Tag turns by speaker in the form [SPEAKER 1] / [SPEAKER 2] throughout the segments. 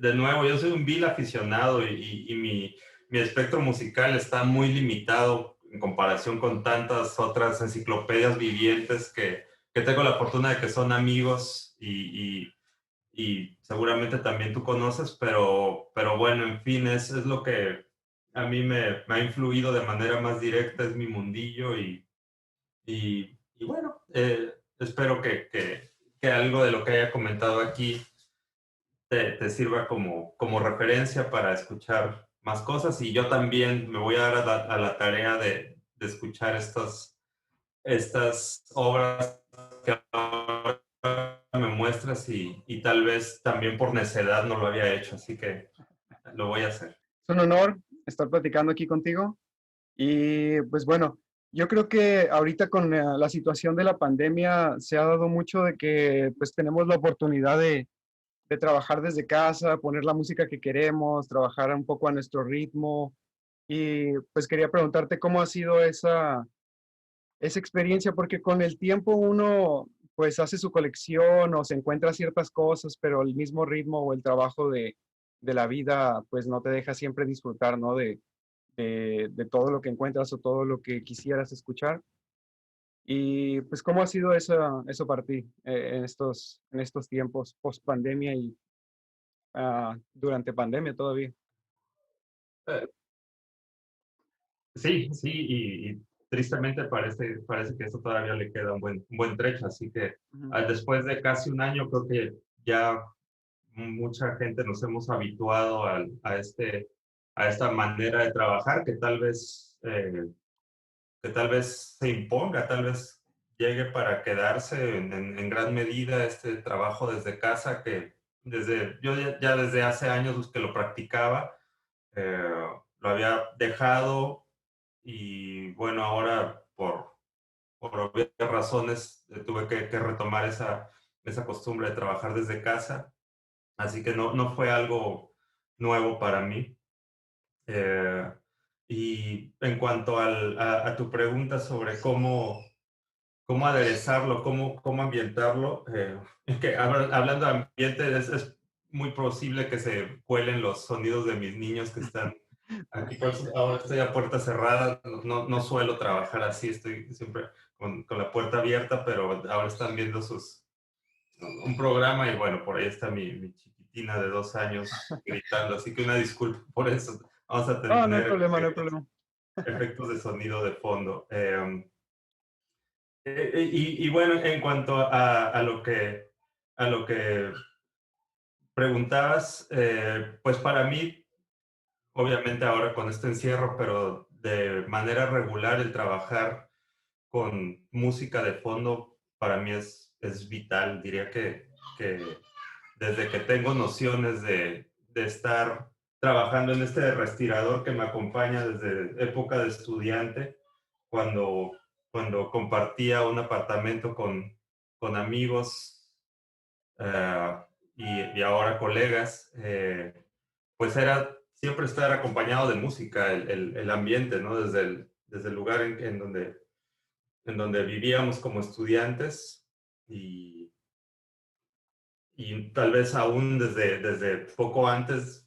[SPEAKER 1] de nuevo, yo soy un vil aficionado y mi espectro musical está muy limitado en comparación con tantas otras enciclopedias vivientes que tengo la fortuna de que son amigos y seguramente también tú conoces, pero bueno, en fin, es lo que a mí me ha influido de manera más directa, es mi mundillo y bueno, espero que algo de lo que haya comentado aquí te sirva como referencia para escuchar más cosas y yo también me voy a dar a la tarea de escuchar estas obras que ahora me muestras y tal vez también por necedad no lo había hecho, así que lo voy a hacer.
[SPEAKER 2] Es un honor estar platicando aquí contigo. Y pues bueno, yo creo que ahorita con la situación de la pandemia se ha dado mucho de que pues tenemos la oportunidad de trabajar desde casa, poner la música que queremos, trabajar un poco a nuestro ritmo. Y pues quería preguntarte cómo ha sido esa experiencia, porque con el tiempo uno pues hace su colección o se encuentra ciertas cosas, pero el mismo ritmo o el trabajo de la vida pues no te deja siempre disfrutar, ¿no? De todo lo que encuentras o todo lo que quisieras escuchar. Y pues, ¿cómo ha sido eso para ti en estos tiempos post pandemia y durante pandemia todavía?
[SPEAKER 1] Eh, sí, sí, y tristemente parece que esto todavía le queda un buen trecho, así que
[SPEAKER 2] Ujú.
[SPEAKER 1] después de casi un año creo que ya mucha gente nos hemos habituado a esta manera de trabajar que tal vez se imponga, tal vez llegue para quedarse en gran medida este trabajo desde casa yo ya desde hace años que lo practicaba, lo había dejado y bueno, ahora por obvias razones tuve que retomar esa costumbre de trabajar desde casa, así que no fue algo nuevo para mí. Eh, y en cuanto a tu pregunta sobre cómo aderezarlo, cómo ambientarlo, es que hablando de ambiente, es muy posible que se cuelen los sonidos de mis niños que están aquí. Por eso ahora estoy a puerta cerrada, no suelo trabajar así, estoy siempre con la puerta abierta, pero ahora están viendo un programa y bueno, por ahí está mi chiquitina de 2 años gritando, así que una disculpa por eso. Vamos a
[SPEAKER 2] No, no hay
[SPEAKER 1] tener
[SPEAKER 2] problema, no hay problema.
[SPEAKER 1] efectos de sonido de fondo. Y bueno, en cuanto a lo que preguntabas, pues para mí, obviamente ahora con este encierro, pero de manera regular el trabajar con música de fondo para mí es vital. Diría que desde que tengo nociones de estar trabajando en este respirador que me acompaña desde época de estudiante, cuando, cuando compartía un apartamento con amigos eh, y ahora colegas, pues era siempre estar acompañado de música, el ambiente, ¿no? Desde el lugar en donde vivíamos como estudiantes y tal vez aún desde poco antes,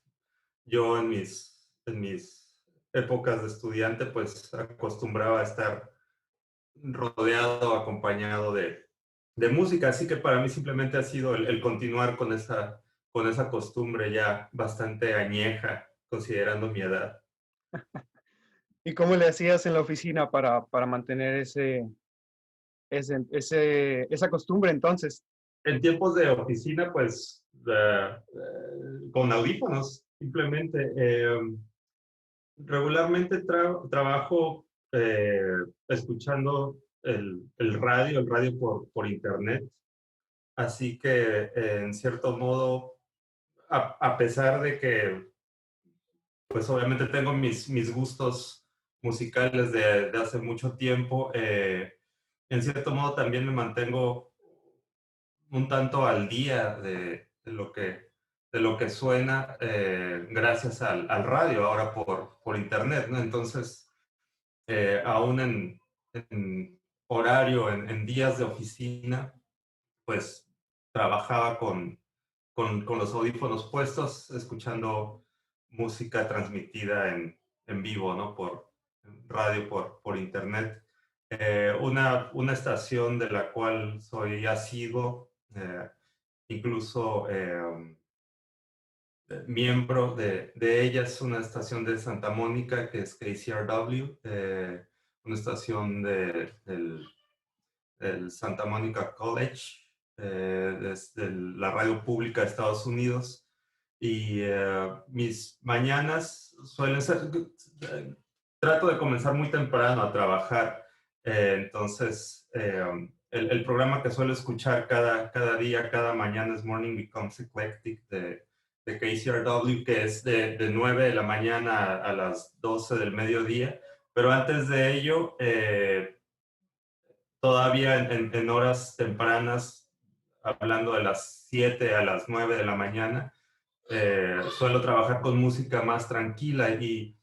[SPEAKER 1] yo en mis épocas de estudiante, pues acostumbraba a estar rodeado, acompañado de música, así que para mí simplemente ha sido el continuar con esa costumbre ya bastante añeja, considerando mi edad.
[SPEAKER 2] ¿Y cómo le hacías en la oficina para mantener esa costumbre entonces?
[SPEAKER 1] En tiempos de oficina, pues con audífonos, simplemente. Regularmente trabajo escuchando el radio por internet, así que en cierto modo, a pesar de que pues obviamente tengo mis gustos musicales de hace mucho tiempo, en cierto modo también me mantengo un tanto al día de lo que suena gracias al radio, ahora por internet, ¿no? Entonces, aún en horario, en días de oficina, pues trabajaba con los audífonos puestos, escuchando música transmitida en vivo, ¿no? Por radio, por internet. Una estación de la cual soy asiduo, incluso miembro de ella, es una estación de Santa Mónica que es KCRW, una estación del Santa Mónica College, desde la radio pública de Estados Unidos. Y mis mañanas suelen ser, trato de comenzar muy temprano a trabajar. Entonces, el programa que suelo escuchar cada día, cada mañana es Morning Becomes Eclectic de KCRW, que es de 9 de la mañana a las 12 del mediodía. Pero antes de ello, todavía en horas tempranas, hablando de las 7 a las 9 de la mañana, suelo trabajar con música más tranquila y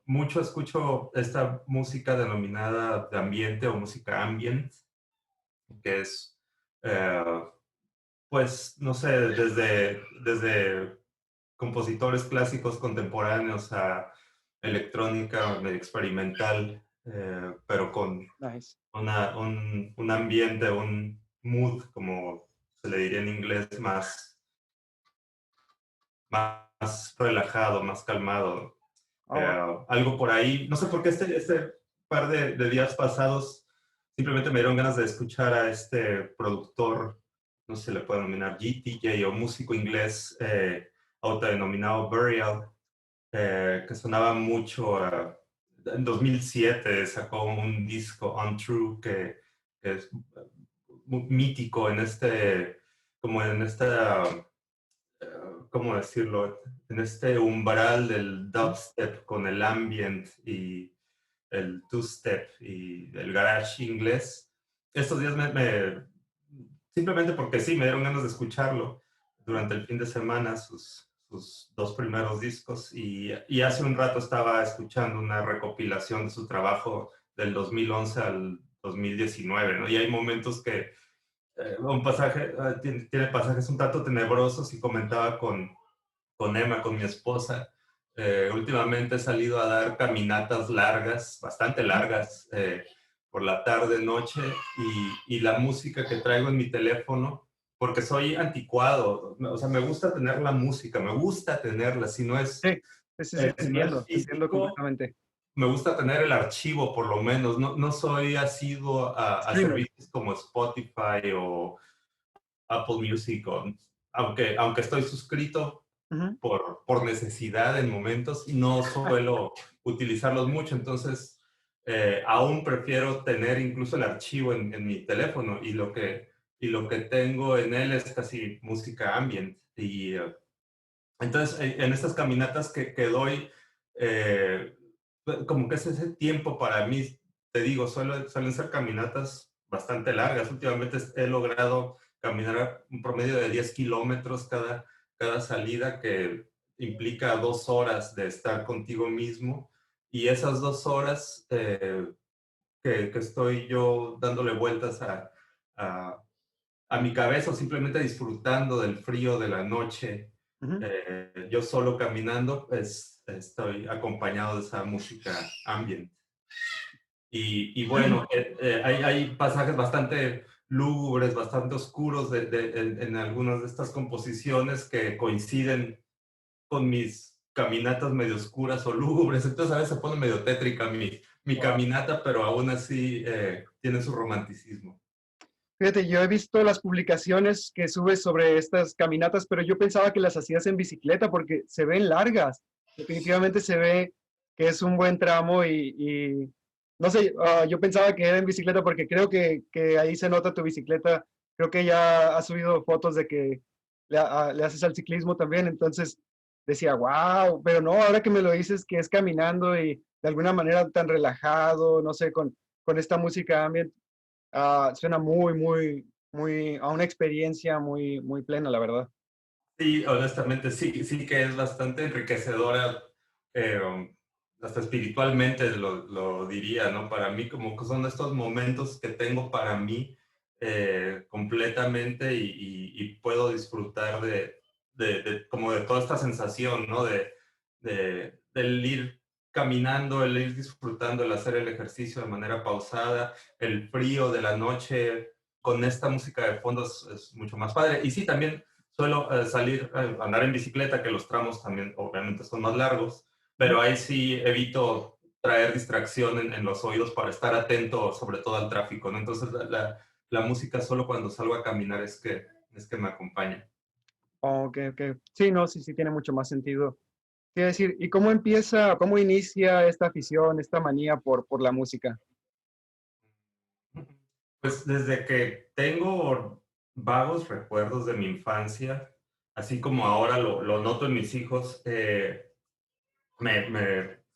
[SPEAKER 1] mucho escucho esta música denominada de ambiente o música ambient, que es, eh, pues, no sé, desde compositores clásicos contemporáneos a electrónica medio experimental, pero con
[SPEAKER 2] Nice.
[SPEAKER 1] un ambiente, un mood, como se le diría en inglés, más relajado, más calmado.
[SPEAKER 2] Oh,
[SPEAKER 1] Algo por ahí. No sé por qué este par de días pasados simplemente me dieron ganas de escuchar a este productor, no sé si le puede denominar GTJ o músico inglés autodenominado Burial, que sonaba mucho. En 2007 sacó un disco, Untrue, que es mítico en como en esta, ¿cómo decirlo? En este umbral del
[SPEAKER 2] ujú,
[SPEAKER 1] dubstep con el ambient y el two-step y el garage inglés. Estos días simplemente porque sí, me dieron ganas de escucharlo durante el fin de semana, sus dos primeros discos, y hace un rato estaba escuchando una recopilación de su trabajo del 2011 al 2019, ¿no? Y hay momentos que un pasaje, tiene pasajes un tanto tenebrosos y comentaba con Emma, con mi esposa. Últimamente he salido a dar caminatas largas, bastante
[SPEAKER 2] ujú.
[SPEAKER 1] largas, por la tarde, noche, y la música que traigo en mi teléfono, porque soy anticuado, o sea, me gusta tener la música, me gusta tenerla,
[SPEAKER 2] Sí, sí, sí, sí,
[SPEAKER 1] si no es
[SPEAKER 2] te entiendo
[SPEAKER 1] físico,
[SPEAKER 2] completamente.
[SPEAKER 1] me gusta tener el archivo por lo menos, no soy asiduo a
[SPEAKER 2] Streamer.
[SPEAKER 1] servicios como Spotify o Apple Music, aunque estoy suscrito
[SPEAKER 2] Ujú.
[SPEAKER 1] por necesidad en momentos, no suelo utilizarlos mucho, entonces aún prefiero tener incluso el archivo en mi teléfono y lo que tengo en él es casi música ambient. Y entonces en estas caminatas que doy, eh, como que es ese tiempo para mí, te digo, suelen ser caminatas bastante largas. Últimamente he logrado caminar un promedio de 10 kilómetros cada salida, que implica 2 horas de estar contigo mismo. Y esas 2 horas que estoy yo dándole vueltas a, a mi cabeza o simplemente disfrutando del frío de la noche,
[SPEAKER 2] Ujú.
[SPEAKER 1] yo solo caminando, pues estoy acompañado de esa música ambient. Y bueno, hay pasajes bastante lúgubres, bastante oscuros en algunas de estas composiciones que coinciden con mis caminatas medio oscuras o lúgubres. Entonces a veces se pone medio tétrica mi
[SPEAKER 2] Wow.
[SPEAKER 1] caminata, pero aún así tiene su romanticismo.
[SPEAKER 2] Fíjate, yo he visto las publicaciones que subes sobre estas caminatas, pero yo pensaba que las hacías en bicicleta porque se ven largas. Definitivamente se ve que es un buen tramo y no sé, yo pensaba que era en bicicleta porque creo que ahí se nota tu bicicleta. Creo que ya has subido fotos de que le haces al ciclismo también, entonces decía, wow, pero no, ahora que me lo dices que es caminando y de alguna manera tan relajado, no sé, con esta música ambient. Suena muy, muy, muy, a una experiencia muy, muy plena, la verdad.
[SPEAKER 1] Sí, honestamente, sí que es bastante enriquecedora, hasta espiritualmente lo diría, ¿no? Para mí, como que son estos momentos que tengo para mí, completamente y puedo disfrutar como de toda esta sensación, ¿no? Del ir caminando, el ir disfrutando, el hacer el ejercicio de manera pausada, el frío de la noche con esta música de fondo es mucho más padre. Y sí, también suelo salir a andar en bicicleta, que los tramos también obviamente son más largos, pero ahí sí evito traer distracción en los oídos para estar atento sobre todo al tráfico, ¿no? Entonces la música solo cuando salgo a caminar es que me acompaña.
[SPEAKER 2] Ok, ok. Sí, no, sí, sí, tiene mucho más sentido. Quiero decir, ¿y cómo empieza, cómo inicia esta afición, esta manía por la música?
[SPEAKER 1] Pues desde que tengo vagos recuerdos de mi infancia, así como ahora lo noto en mis hijos,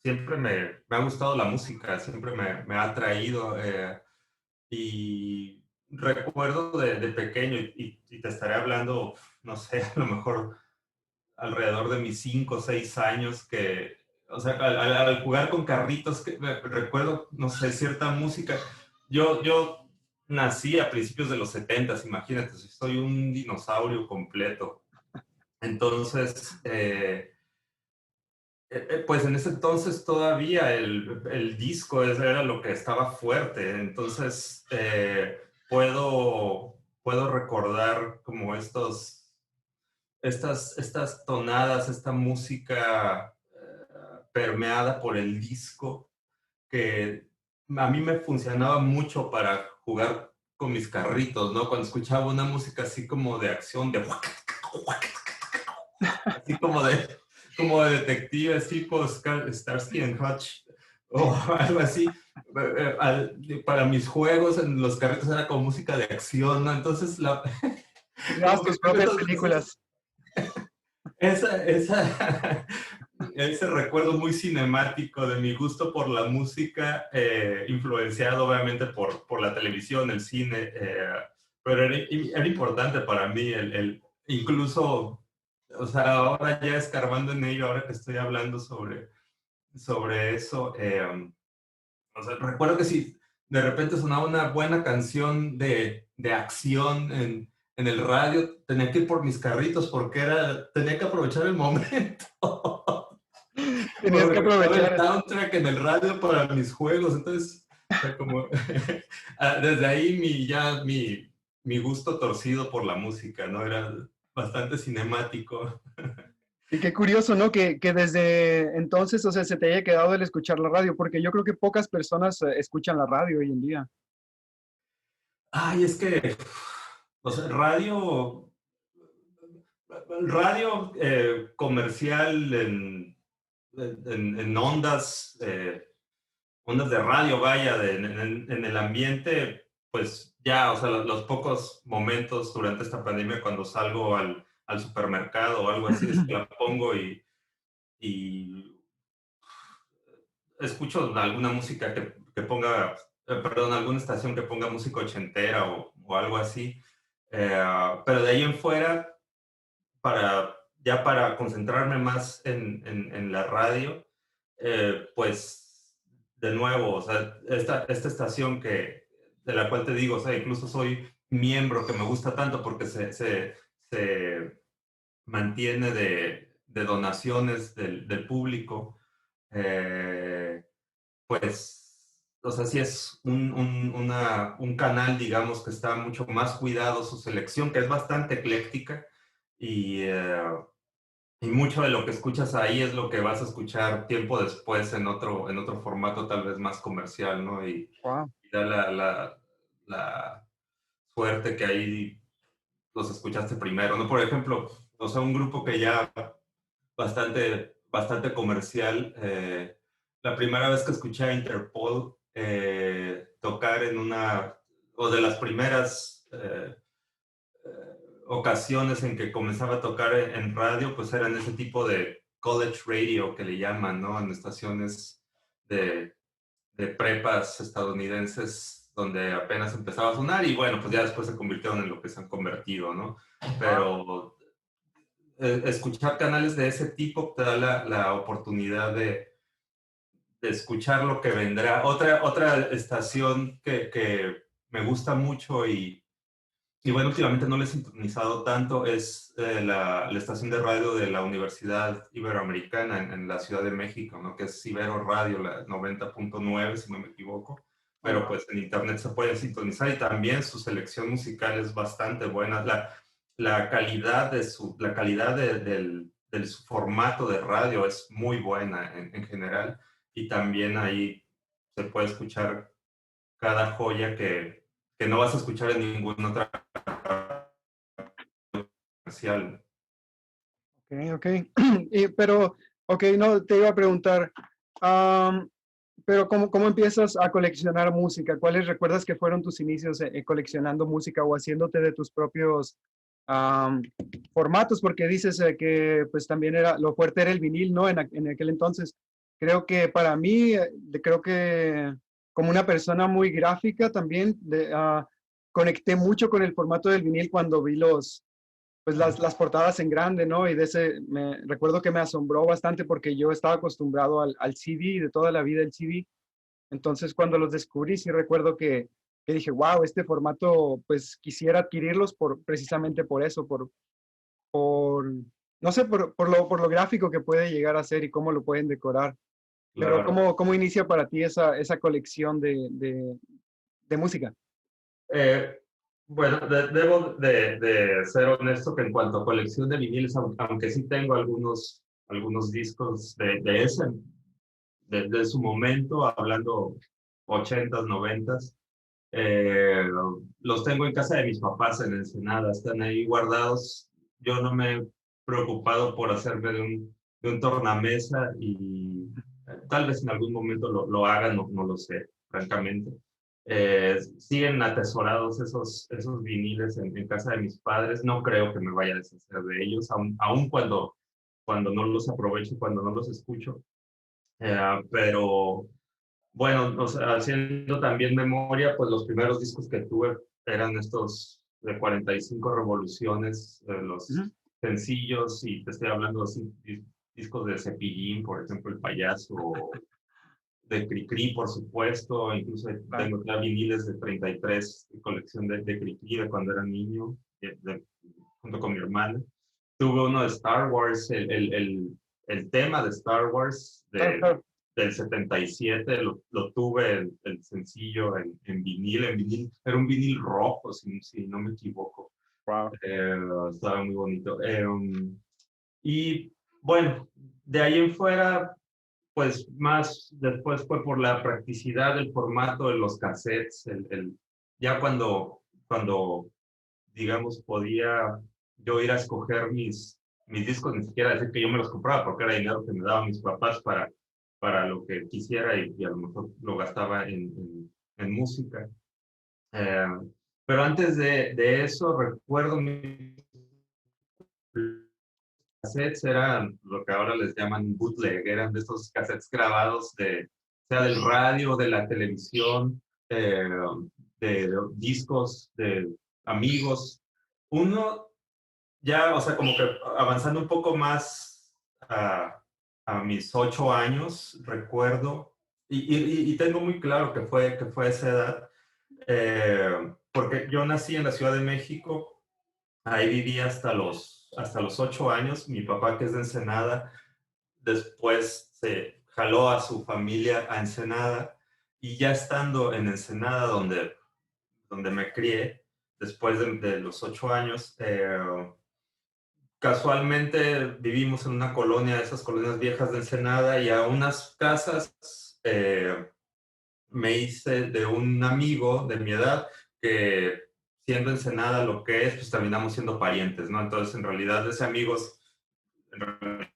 [SPEAKER 1] siempre me ha gustado la música, siempre me ha atraído. Y recuerdo de pequeño, y te estaré hablando, no sé, a lo mejor alrededor de mis 5 o 6 años, o sea, al jugar con carritos, recuerdo, no sé, cierta música. Yo nací a principios de los 70, imagínate, soy un dinosaurio completo. Entonces, pues en ese entonces todavía el disco era lo que estaba fuerte, entonces puedo recordar como estas tonadas, esta música permeada por el disco, que a mí me funcionaba mucho para jugar con mis carritos, ¿no? Cuando escuchaba una música así como de acción, así como de detectives tipo Starsky and Hutch o algo así. Para mis juegos en los carritos era como música de acción, ¿no? Entonces,
[SPEAKER 2] Creas
[SPEAKER 1] como que
[SPEAKER 2] tus
[SPEAKER 1] tengo
[SPEAKER 2] propias películas.
[SPEAKER 1] esa, ese recuerdo muy cinemático de mi gusto por la música, influenciado obviamente por la televisión, el cine, pero era importante para mí incluso, o sea, ahora ya escarbando en ello, ahora que estoy hablando sobre eso, o sea, recuerdo que si de repente sonaba una buena canción de acción en el radio, tenía que ir por mis carritos porque tenía que aprovechar el momento.
[SPEAKER 2] Tenías que
[SPEAKER 1] Porque estaba el
[SPEAKER 2] aprovechar.
[SPEAKER 1] soundtrack en el radio para mis juegos, entonces, o sea, como, desde ahí mi gusto torcido por la música, ¿no? Era bastante cinemático.
[SPEAKER 2] Y qué curioso, ¿no? Que desde entonces, o sea, se te haya quedado el escuchar la radio, porque yo creo que pocas personas escuchan la radio hoy en día.
[SPEAKER 1] Ay, es que, o sea, radio comercial en ondas de radio, vaya, en el ambiente, pues ya, o sea, los pocos momentos durante esta pandemia cuando salgo al supermercado o algo así, es que la pongo y escucho alguna música que ponga, perdón, alguna estación que ponga música ochentera o algo así. Pero de ahí en fuera, ya para concentrarme más en la radio, pues de nuevo, o sea, esta estación de la cual te digo, o sea, incluso soy miembro que me gusta tanto porque se mantiene de donaciones del público, eh, pues, o sea, sí es un canal, digamos, que está mucho más cuidado su selección, que es bastante ecléctica y, eh, y mucho de lo que escuchas ahí es lo que vas a escuchar tiempo después en otro formato tal vez más comercial, ¿no?
[SPEAKER 2] Wow.
[SPEAKER 1] Y da la suerte que ahí los escuchaste primero, ¿no? Por ejemplo, o sea, un grupo que ya bastante comercial. La primera vez que escuché a Interpol tocar o de las primeras ocasiones en que comenzaba a tocar en radio, pues eran ese tipo de college radio que le llaman, ¿no? En estaciones de, de prepas estadounidenses donde apenas empezaba a sonar y bueno, pues ya después se convirtieron en lo que se han convertido, ¿no? Pero escuchar canales de ese tipo te da la oportunidad de escuchar lo que vendrá. Otra estación que me gusta mucho Y bueno, últimamente no le he sintonizado tanto, es la estación de radio de la Universidad Iberoamericana en la Ciudad de México, ¿no? Que es Ibero Radio, la 90.9, si no me equivoco.
[SPEAKER 2] Oh,
[SPEAKER 1] Pero
[SPEAKER 2] wow.
[SPEAKER 1] pues en internet se puede sintonizar y también su selección musical es bastante buena. La calidad la calidad del su formato de radio es muy buena en general. Y también ahí se puede escuchar cada joya que no vas a escuchar en ninguna otra comercial.
[SPEAKER 2] Ok, ok. Pero, ok, no, te iba a preguntar, am, pero ¿cómo empiezas a coleccionar música? ¿Cuáles recuerdas que fueron tus inicios coleccionando música o haciéndote de tus propios am, formatos? Porque dices que pues también era, lo fuerte era el vinil, ¿no? En aquel entonces. Creo que para mí, creo que como una persona muy gráfica también, conecté mucho con el formato del vinil cuando vi pues las portadas en grande, ¿no? Y de ese, me recuerdo que me asombró bastante porque yo estaba acostumbrado al CD, de toda la vida el CD. Entonces, cuando los descubrí, sí recuerdo que dije, wow, este formato, pues quisiera adquirirlos precisamente por eso, por no sé, por lo gráfico que puede llegar a ser y cómo lo pueden decorar. Pero
[SPEAKER 1] Claro.
[SPEAKER 2] cómo inicia para ti esa colección de música?
[SPEAKER 1] Eh, bueno, debo de ser honesto que en cuanto a colección de viniles, aunque sí tengo algunos discos de su momento, hablando 80s, 90s, eh, los tengo en casa de mis papás en Ensenada, están ahí guardados. Yo no me he preocupado por hacerme de un tornamesa y tal vez en algún momento lo hagan, no lo sé, francamente. Siguen atesorados esos viniles en casa de mis padres. No creo que me vaya a deshacer de ellos, aun cuando no los aprovecho, cuando no los escucho. Pero bueno, o sea, haciendo también memoria, pues los primeros discos que tuve eran estos de 45 revoluciones,
[SPEAKER 2] Ujú.
[SPEAKER 1] los sencillos, y te estoy hablando de discos de Cepillín, por ejemplo, El Payaso, de Cricri, por supuesto, incluso
[SPEAKER 2] Claro.
[SPEAKER 1] tengo ya viniles de 33, colección de Cricri de cuando era niño, junto con mi hermana. Tuve uno de Star Wars, el tema de Star Wars
[SPEAKER 2] Claro, claro.
[SPEAKER 1] del 77, lo tuve el sencillo en vinil, era un vinil rojo, si no me equivoco.
[SPEAKER 2] Wow.
[SPEAKER 1] Estaba muy bonito. Y bueno, de ahí en fuera, pues más después fue por la practicidad del formato de los cassettes, ya cuando digamos, podía yo ir a escoger mis discos, ni siquiera decir que yo me los compraba, porque era dinero que me daban mis papás para lo que quisiera y a lo mejor lo gastaba en música. Eh, pero antes de eso, recuerdo mis cassettes eran lo que ahora les llaman bootleg, eran de estos cassettes grabados sea del radio, de la televisión, eh, de discos, de amigos. Uno ya, o sea, como que avanzando un poco más a mis 8 años, recuerdo, y tengo muy claro que fue esa edad, porque yo nací en la Ciudad de México, ahí viví hasta los 8 años, mi papá que es de Ensenada, después se jaló a su familia a Ensenada, y ya estando en Ensenada, donde me crié, después de los 8 años, casualmente vivimos en una colonia, de esas colonias viejas de Ensenada, y a unas casas me hice de un amigo de mi edad que, siendo Ensenada lo que es, pues terminamos siendo parientes, ¿no? Entonces, en realidad, ese amigo en realidad,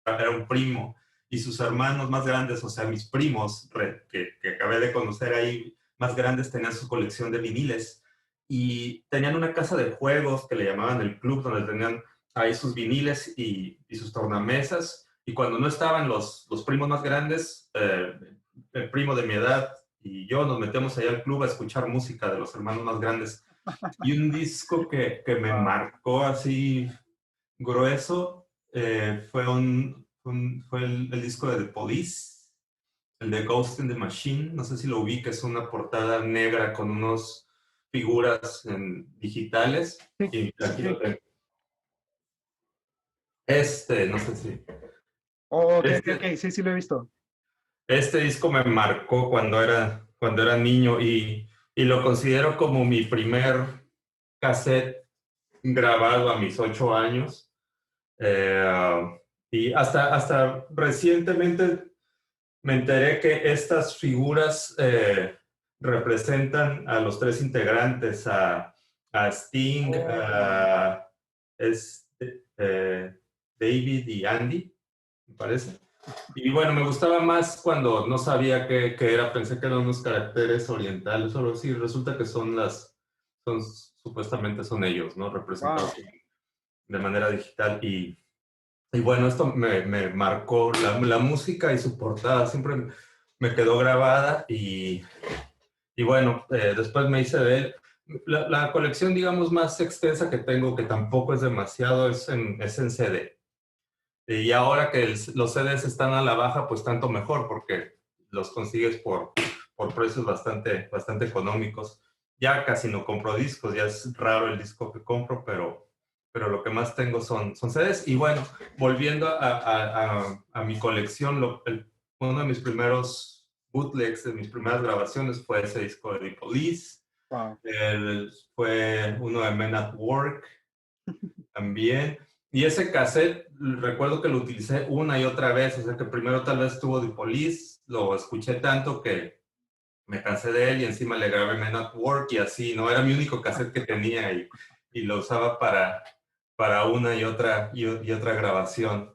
[SPEAKER 1] era un primo, y sus hermanos más grandes, o sea, mis primos que acabé de conocer ahí, más grandes, tenían su colección de viniles y tenían una casa de juegos que le llamaban el club, donde tenían ahí sus viniles y sus tornamesas. Y cuando no estaban los primos más grandes, el primo de mi edad y yo nos metemos allá al club a escuchar música de los hermanos más grandes. Y un disco que me
[SPEAKER 2] Wow.
[SPEAKER 1] marcó así grueso fue el disco de The Police, el de Ghost in the Machine. No sé si lo vi, que es una portada negra con unos figuras digitales.
[SPEAKER 2] Sí,
[SPEAKER 1] Y aquí lo
[SPEAKER 2] sí.
[SPEAKER 1] tengo. No sé si.
[SPEAKER 2] Oh, ok, ok,
[SPEAKER 1] Este,
[SPEAKER 2] ok, sí, sí lo he visto.
[SPEAKER 1] este disco me marcó cuando era niño y lo considero como mi primer cassette grabado a mis 8 años. Y hasta recientemente me enteré que estas figuras representan a los tres integrantes, a Sting,
[SPEAKER 2] Oh,
[SPEAKER 1] a David y Andy, me parece. Y bueno, me gustaba más cuando no sabía qué era, pensé que eran unos caracteres orientales o algo así, resulta que supuestamente son ellos, ¿no?
[SPEAKER 2] wow.
[SPEAKER 1] Representados de manera digital y bueno, esto me marcó la música y su portada, siempre me quedó grabada y bueno, después me hice de él. La colección, digamos, más extensa que tengo, que tampoco es demasiado, es en CD. Y ahora que los CDs están a la baja, pues tanto mejor, porque los consigues por precios bastante económicos. Ya casi no compro discos, ya es raro el disco que compro, pero lo que más tengo son CDs. Y bueno, volviendo a mi colección, uno de mis primeros bootlegs, de mis primeras grabaciones fue ese disco de The Police.
[SPEAKER 2] Wow.
[SPEAKER 1] Fue uno de Men at Work también. Y ese cassette, recuerdo que lo utilicé una y otra vez, o sea que primero tal vez tuvo The Police, lo escuché tanto que me cansé de él y encima le grabé Men at Work y así, ¿no? Era mi único cassette que tenía y lo usaba para una y otra grabación.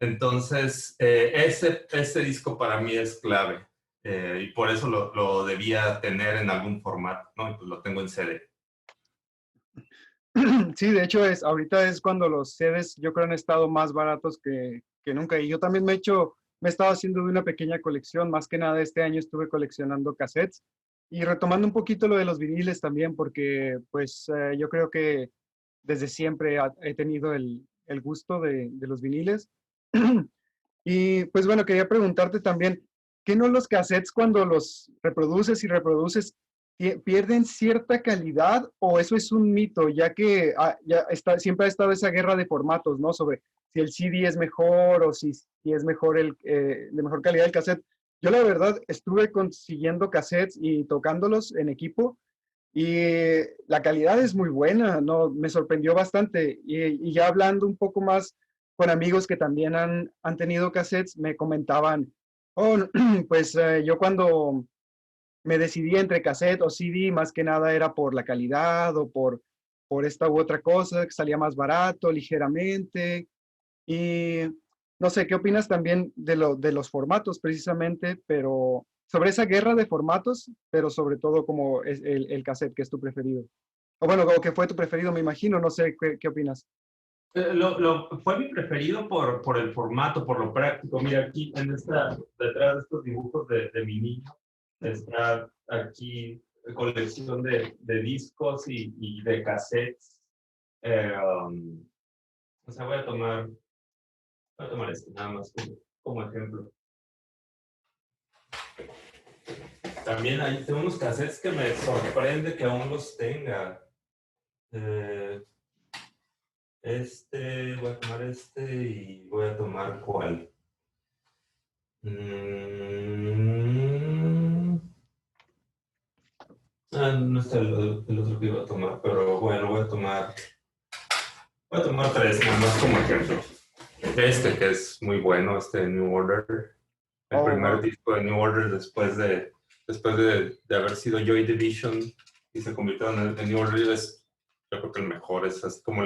[SPEAKER 1] Entonces, ese disco para mí es clave y por eso lo debía tener en algún formato, ¿no? Y pues lo tengo en CD.
[SPEAKER 2] Sí, de hecho ahorita es cuando los CDs yo creo han estado más baratos que nunca. Y yo también me he estado haciendo de una pequeña colección, más que nada este año estuve coleccionando cassettes y retomando un poquito lo de los viniles también, porque pues yo creo que desde siempre he tenido el gusto de los viniles. Y pues bueno, quería preguntarte también, ¿qué no los cassettes cuando los reproduces y reproduces pierden cierta calidad o eso es un mito, ya que ya siempre ha estado esa guerra de formatos, ¿no? Sobre si el CD es mejor o si es mejor de mejor calidad el cassette. Yo la verdad estuve consiguiendo cassettes y tocándolos en equipo y la calidad es muy buena, ¿no? Me sorprendió bastante. Y ya hablando un poco más con amigos que también han tenido cassettes, me comentaban, oh, pues yo cuando me decidí entre cassette o CD, más que nada era por la calidad o por esta u otra cosa, que salía más barato, ligeramente. Y no sé, ¿qué opinas también de los formatos precisamente, pero sobre esa guerra de formatos, pero sobre todo como es el cassette que es tu preferido? O bueno, o que fue tu preferido, me imagino, no sé, ¿qué opinas?
[SPEAKER 1] Fue mi preferido por el formato, por lo práctico. Mira, aquí detrás de estos dibujos de mi niño, está aquí colección de discos y de cassettes. O sea, voy a tomar este nada más como ejemplo. También hay tengo unos cassettes que me sorprende que aún los tenga. Eh, voy a tomar y voy a tomar cuál. Mm, no está el otro que iba a tomar, pero bueno, voy a tomar tres, nada más como ejemplo. Que es muy bueno, New Order, el
[SPEAKER 2] Oh,
[SPEAKER 1] primer
[SPEAKER 2] wow.
[SPEAKER 1] disco de New Order después de haber sido Joy Division y se convirtió en New Order, yo creo que el mejor, es así como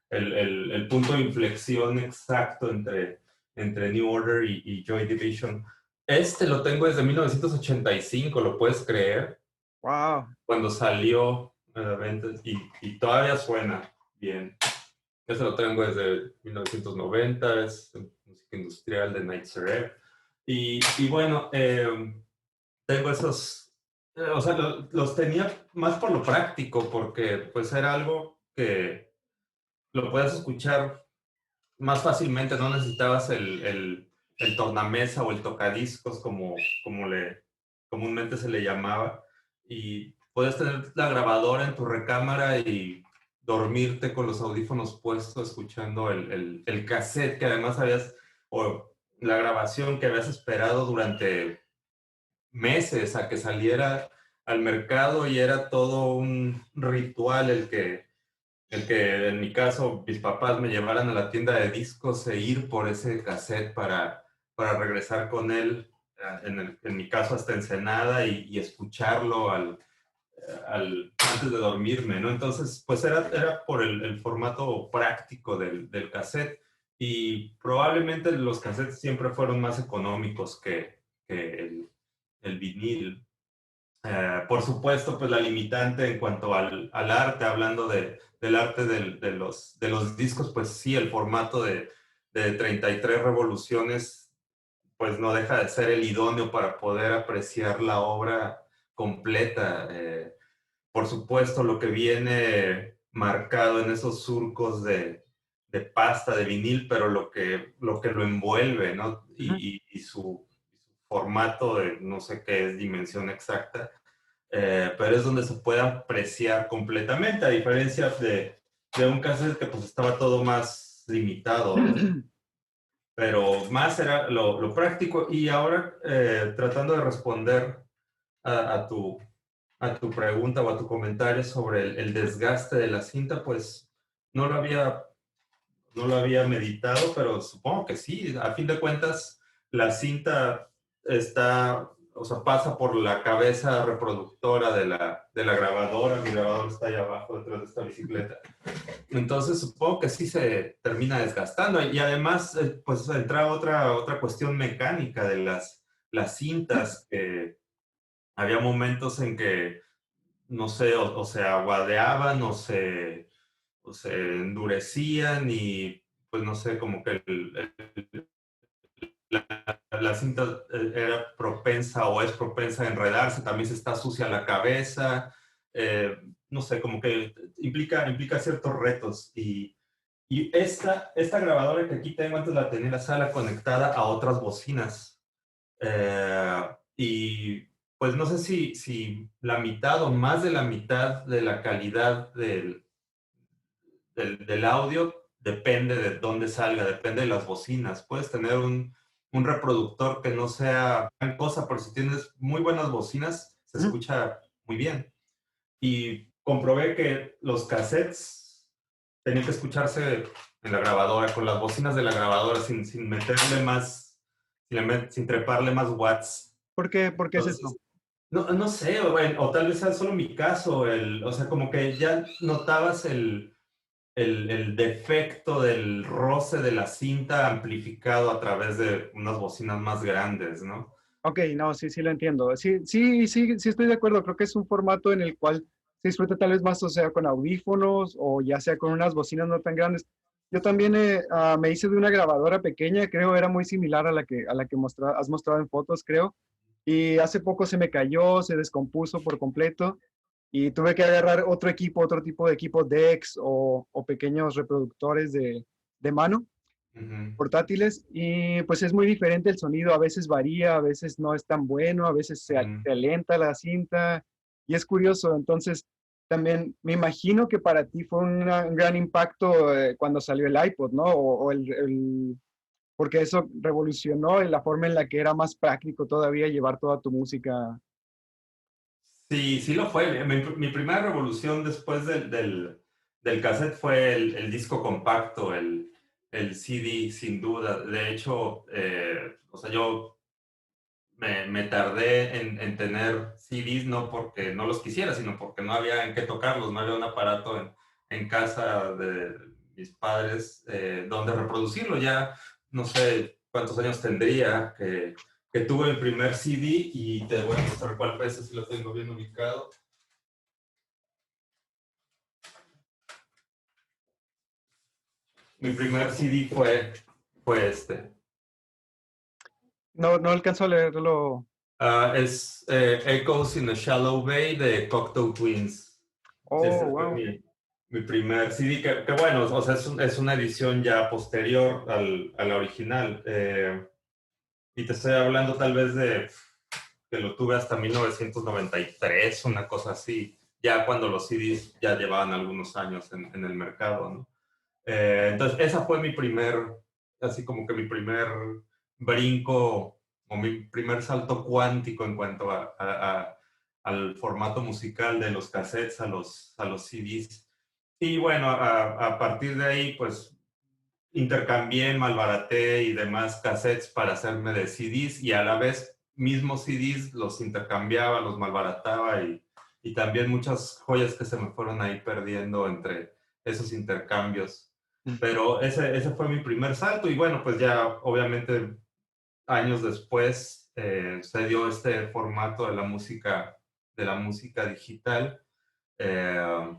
[SPEAKER 1] el punto de inflexión exacto entre New Order y Joy Division. Lo tengo desde 1985, ¿lo puedes creer?
[SPEAKER 2] Wow.
[SPEAKER 1] Cuando salió a la venta y todavía suena bien. Ese lo tengo desde 1990, es música industrial de Night Seraph. Y bueno, tengo o sea, los tenía más por lo práctico, porque pues era algo que lo puedes escuchar más fácilmente, no necesitabas el tornamesa o el tocadiscos como comúnmente se le llamaba. Y puedes tener la grabadora en tu recámara y dormirte con los audífonos puestos, escuchando el cassette que además habías, o la grabación que habías esperado durante meses a que saliera al mercado, y era todo un ritual el que en mi caso mis papás me llevaran a la tienda de discos e ir por ese cassette para regresar con él, en mi caso hasta Ensenada, y escucharlo antes de dormirme, ¿no? Entonces, pues era por el formato práctico del cassette, y probablemente los cassettes siempre fueron más económicos que el vinil. Por supuesto, pues la limitante en cuanto al arte, hablando del arte de los discos, pues sí, el formato de 33 revoluciones, pues no deja de ser el idóneo para poder apreciar la obra completa. Por supuesto, lo que viene marcado en esos surcos de pasta de vinil, pero lo que lo envuelve, ¿no?
[SPEAKER 2] Ujú.
[SPEAKER 1] Y su formato de no sé qué es dimensión exacta, pero es donde se puede apreciar completamente, a diferencia de un cassette que pues estaba todo más limitado, ¿no? Pero más era lo práctico. Y ahora, tratando de responder a tu pregunta o a tu comentario sobre el desgaste de la cinta, pues no lo había, no lo había meditado, pero supongo que sí. A fin de cuentas, la cinta está, o sea, pasa por la cabeza reproductora de la grabadora. Mi grabadora está ahí abajo detrás de esta bicicleta. Entonces, supongo que sí se termina desgastando. Y además, pues entra otra cuestión mecánica de las cintas, que había momentos en que, no sé, o se aguadeaban o se endurecían, y pues no sé, como que la cinta era propensa o es propensa a enredarse, también se está sucia la cabeza, no sé, como que implica ciertos retos. Y esta grabadora que aquí tengo, antes la tenía en la sala conectada a otras bocinas. Y pues no sé si la mitad o más de la mitad de la calidad del audio depende de dónde salga, depende de las bocinas. Puedes tener un reproductor que no sea gran cosa, pero si tienes muy buenas bocinas, se
[SPEAKER 2] Ujú.
[SPEAKER 1] escucha muy bien. Y comprobé que los cassettes tenían que escucharse en la grabadora, con las bocinas de la grabadora, sin meterle más, sin treparle más watts.
[SPEAKER 2] ¿Por qué es
[SPEAKER 1] Entonces,
[SPEAKER 2] eso?
[SPEAKER 1] no sé, o tal vez sea solo mi caso, o sea, como que ya notabas el defecto del roce de la cinta amplificado a través de unas bocinas más grandes, ¿no?
[SPEAKER 2] Ok, no, sí, sí lo entiendo. Sí, sí, sí, sí estoy de acuerdo. Creo que es un formato en el cual se disfruta tal vez más, o sea, con audífonos o ya sea con unas bocinas no tan grandes. Yo también me hice de una grabadora pequeña, creo, era muy similar a la que has mostrado en fotos, creo. Y hace poco se me cayó, se descompuso por completo y tuve que agarrar otro equipo, otro tipo de equipo DeX o pequeños reproductores de mano
[SPEAKER 1] Ujú.
[SPEAKER 2] portátiles y pues es muy diferente el sonido, a veces varía, a veces no es tan bueno, a veces
[SPEAKER 1] Ujú.
[SPEAKER 2] se alenta la cinta y es curioso. Entonces, también me imagino que para ti fue un gran impacto cuando salió el iPod, ¿no? Porque eso revolucionó la forma en la que era más práctico todavía llevar toda tu música.
[SPEAKER 1] Sí, sí lo fue. Mi primera revolución después del cassette fue el disco compacto, el CD, sin duda. De hecho, o sea, yo me tardé en tener CDs, no porque no los quisiera, sino porque no había en qué tocarlos, no había un aparato en casa de mis padres, donde reproducirlo. Ya no sé cuántos años tendría que tuve el primer CD, y te voy a mostrar cuál fue ese, si lo tengo bien ubicado. Mi primer CD fue este.
[SPEAKER 2] No, no alcanzo a leerlo.
[SPEAKER 1] Es Echoes in a Shallow Bay, de Cocteau Twins.
[SPEAKER 2] Oh,
[SPEAKER 1] Ese fue
[SPEAKER 2] wow.
[SPEAKER 1] mi primer CD, que bueno, o sea, es una edición ya posterior a la original. Y te estoy hablando tal vez de que lo tuve hasta 1993, una cosa así, ya cuando los CDs ya llevaban algunos años en el mercado, ¿no? Entonces, esa fue mi así como que mi primer brinco o mi primer salto cuántico en cuanto al formato musical de los cassettes a los CDs. Y bueno, a partir de ahí, pues intercambié, malbaraté y demás cassettes para hacerme de CDs y a la vez mismos CDs los intercambiaba, los malbarataba y también muchas joyas que se me fueron ahí perdiendo entre esos intercambios. Pero ese fue mi primer salto y bueno, pues ya obviamente años después se dio este formato de la música digital. eh,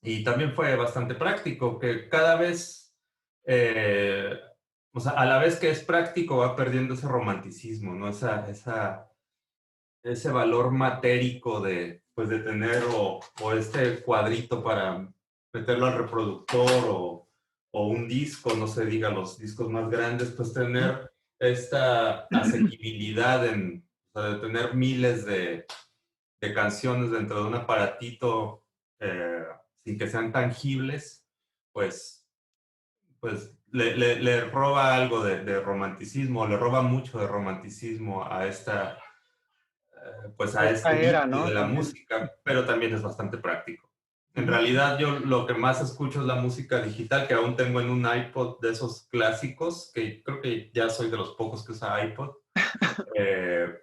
[SPEAKER 1] y también fue bastante práctico, que cada vez, eh, o sea, a la vez que es práctico va perdiendo ese romanticismo, ¿no? Ese valor matérico de, pues, de tener o este cuadrito para meterlo al reproductor o un disco, no se diga los discos más grandes, pues tener esta asequibilidad o sea, de tener miles de canciones dentro de un aparatito eh, sin que sean tangibles, pues, pues le roba algo de romanticismo, le roba mucho de romanticismo a pues a
[SPEAKER 2] Esta
[SPEAKER 1] este
[SPEAKER 2] era,
[SPEAKER 1] vicio
[SPEAKER 2] ¿no?
[SPEAKER 1] de la
[SPEAKER 2] También.
[SPEAKER 1] música, pero también es bastante práctico. En
[SPEAKER 2] Ujú.
[SPEAKER 1] realidad yo lo que más escucho es la música digital que aún tengo en un iPod de esos clásicos, que creo que ya soy de los pocos que usa iPod,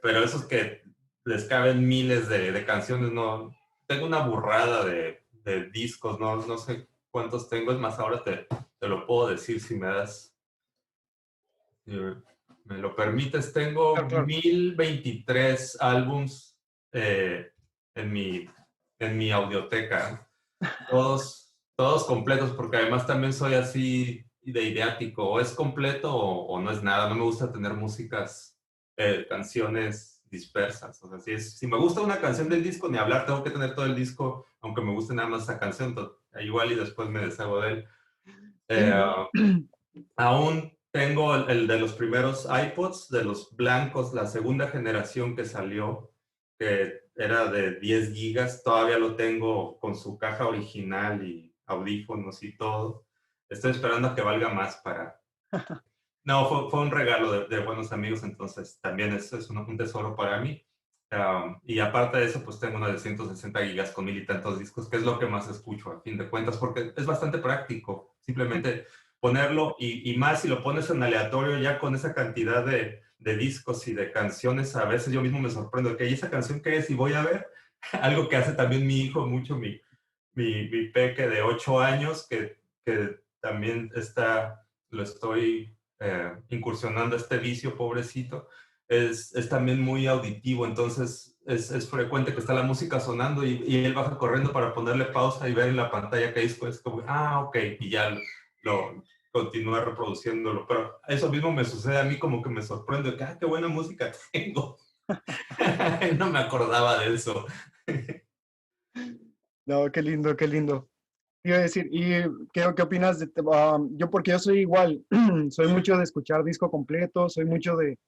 [SPEAKER 1] pero esos que les caben miles de canciones, no, tengo una burrada de discos, no sé cuántos tengo, es más, ahora te lo puedo decir si me das, si me lo permites, tengo
[SPEAKER 2] Claro, claro.
[SPEAKER 1] 1023 álbums eh, en en mi audioteca, todos completos, porque además también soy así de ideático, o es completo o no es nada, no me gusta tener canciones dispersas, o sea, si me gusta una canción del disco, ni hablar, tengo que tener todo el disco, aunque me guste nada más esa canción, igual y después me deshago de él.
[SPEAKER 2] Sí.
[SPEAKER 1] Eh, Aún tengo el de los primeros iPods, de los blancos, la segunda generación que salió, que era de 10 gigas, todavía lo tengo con su caja original y audífonos y todo. Estoy esperando a que valga más para... No, fue un regalo de buenos amigos, entonces también es un tesoro para mí. Y aparte de eso, pues tengo uno de 160 gigas con mil y tantos discos, que es lo que más escucho a fin de cuentas, porque es bastante práctico.
[SPEAKER 2] Sí.
[SPEAKER 1] Simplemente ponerlo y más si lo pones en aleatorio ya con esa cantidad de discos y de canciones, a veces yo mismo me sorprendo que, ¿y esa canción qué es? Y voy a ver algo que hace también mi hijo mucho, mi peque de 8 años, que también lo estoy incursionando este vicio, pobrecito, es también muy auditivo, entonces es frecuente que está la música sonando y él baja corriendo para ponerle pausa y ver en la pantalla qué disco es, como, ok, y ya lo continúa reproduciéndolo, pero eso mismo me sucede a mí, como que me sorprende, que, qué buena música tengo. No me acordaba de eso.
[SPEAKER 2] No, qué lindo, qué lindo. Iba a decir, ¿y qué opinas de, yo porque yo soy igual, soy mucho de escuchar disco completo, soy mucho de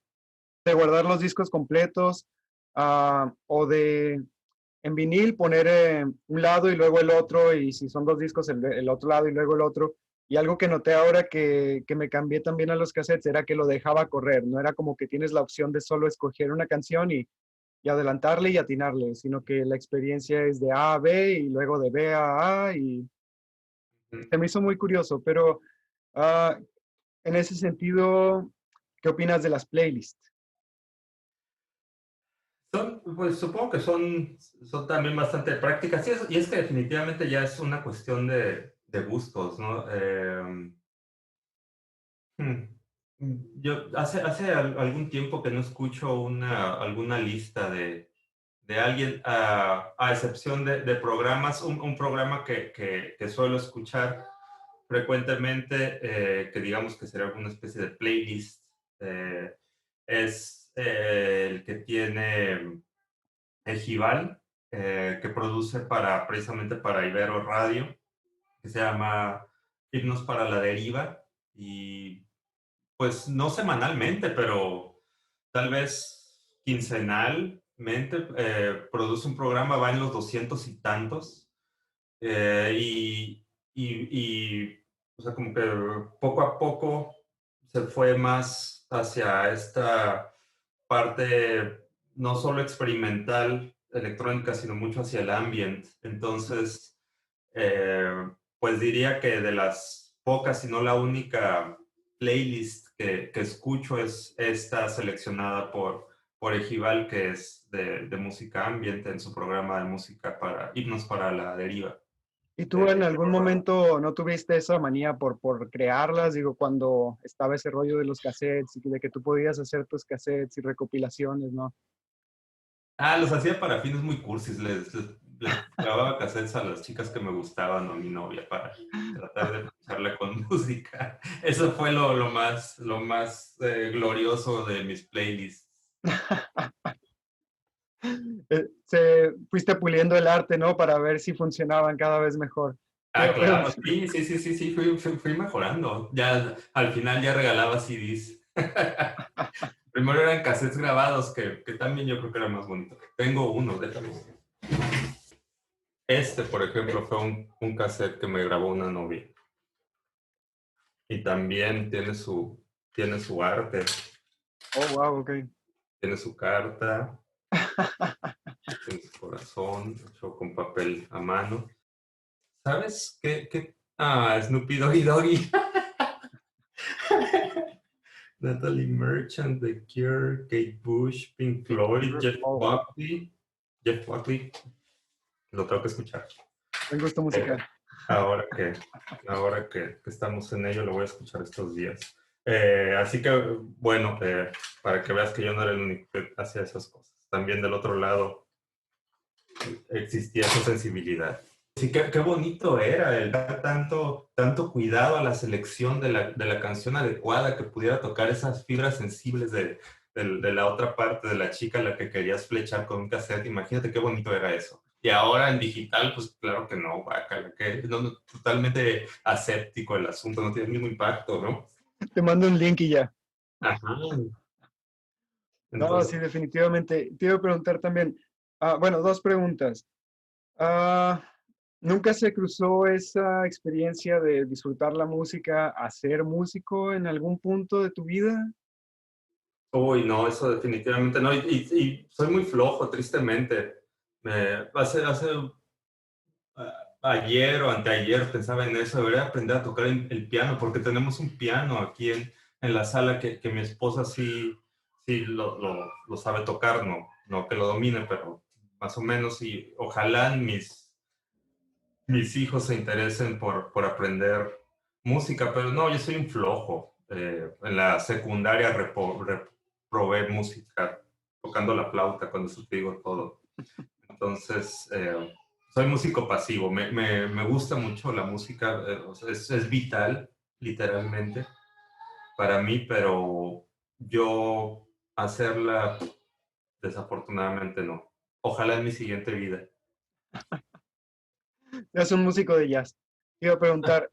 [SPEAKER 2] guardar los discos completos, o de en vinil poner un lado y luego el otro, y si son dos discos, el otro lado y luego el otro. Y algo que noté ahora que me cambié también a los cassettes era que lo dejaba correr, no era como que tienes la opción de solo escoger una canción y adelantarle y atinarle, sino que la experiencia es de A a B y luego de B a A y se me hizo muy curioso, pero ah, en ese sentido, ¿qué opinas de las playlists?
[SPEAKER 1] Pues supongo que son también bastante prácticas, y es que definitivamente ya es una cuestión de gustos, ¿no? Hmm, yo hace algún tiempo que no escucho alguna lista de alguien, a excepción de programas, un programa que suelo escuchar frecuentemente, que digamos que sería una especie de playlist, eh, es el que tiene Ejival, que produce precisamente para Ibero Radio, que se llama Himnos para la Deriva, y pues no semanalmente, pero tal vez quincenalmente, produce un programa, va en los 200 y tantos, eh, y, o sea, como que poco a poco se fue más hacia esta parte no solo experimental electrónica, sino mucho hacia el ambient. Entonces, pues diría que de las pocas, si no la única playlist que escucho es esta seleccionada por Ejival, que es de música ambiente en su programa de música para himnos para la deriva.
[SPEAKER 2] ¿Y tú en
[SPEAKER 1] De
[SPEAKER 2] algún momento no tuviste esa manía por crearlas? Digo, cuando estaba ese rollo de los cassettes y de que tú podías hacer tus cassettes y recopilaciones, ¿no?
[SPEAKER 1] Los hacía para fines muy cursis. Les grababa cassettes a las chicas que me gustaban o a mi novia para tratar de escucharla con música. Eso fue lo más glorioso de mis playlists.
[SPEAKER 2] Fuiste puliendo el arte, ¿no? Para ver si funcionaban cada vez mejor. Te iba a
[SPEAKER 1] Claro,
[SPEAKER 2] preguntar,
[SPEAKER 1] sí, fui mejorando. Ya al final ya regalaba CDs. Primero eran cassettes grabados, que también yo creo que era más bonito. Tengo uno, déjame. Por ejemplo, fue un cassette que me grabó una novia. Y también tiene su arte,
[SPEAKER 2] oh, wow, ok.
[SPEAKER 1] tiene su carta, tiene su corazón, hecho con papel a mano. ¿Sabes qué? Snoopy Doggy Doggy. Natalie Merchant, The Cure, Kate Bush, Pink Floyd,
[SPEAKER 2] Oh, wow.
[SPEAKER 1] Jeff Buckley, lo tengo que escuchar.
[SPEAKER 2] Buen gusto
[SPEAKER 1] Eh,
[SPEAKER 2] musical.
[SPEAKER 1] ahora que, que estamos en ello, lo voy a escuchar estos días. Así que, bueno, para que veas que yo no era el único que hacía esas cosas. También del otro lado existía esa sensibilidad. Sí, qué bonito era el dar tanto cuidado a la selección de la canción adecuada que pudiera tocar esas fibras sensibles de la otra parte de la chica a la que querías flechar con un cassette. Imagínate qué bonito era eso. Y ahora en digital, pues claro que no, guácala, que totalmente aséptico el asunto, no tiene el mismo impacto, ¿no?
[SPEAKER 2] Te mando un link y ya.
[SPEAKER 1] Ajá.
[SPEAKER 2] No,
[SPEAKER 1] Entonces,
[SPEAKER 2] sí, definitivamente. Te iba a preguntar también, bueno, dos preguntas. Ah, ¿Nunca se cruzó esa experiencia de disfrutar la música a ser músico en algún punto de tu vida?
[SPEAKER 1] uy, no, eso definitivamente no. Y soy muy flojo, tristemente. Hace ayer o anteayer pensaba en eso, debería aprender a tocar el piano, porque tenemos un piano aquí en la sala que mi esposa sí lo sabe tocar, no que lo domine, pero más o menos, y ojalá mis hijos se interesen por aprender música, pero no, yo soy un flojo. En la secundaria reprobé música, tocando la flauta, cuando eso te digo todo. Entonces, soy músico pasivo. Me gusta mucho la música, o sea, es vital, literalmente, para mí, pero yo hacerla, desafortunadamente no. Ojalá en mi siguiente vida.
[SPEAKER 2] Eres un músico de jazz. Te iba a preguntar,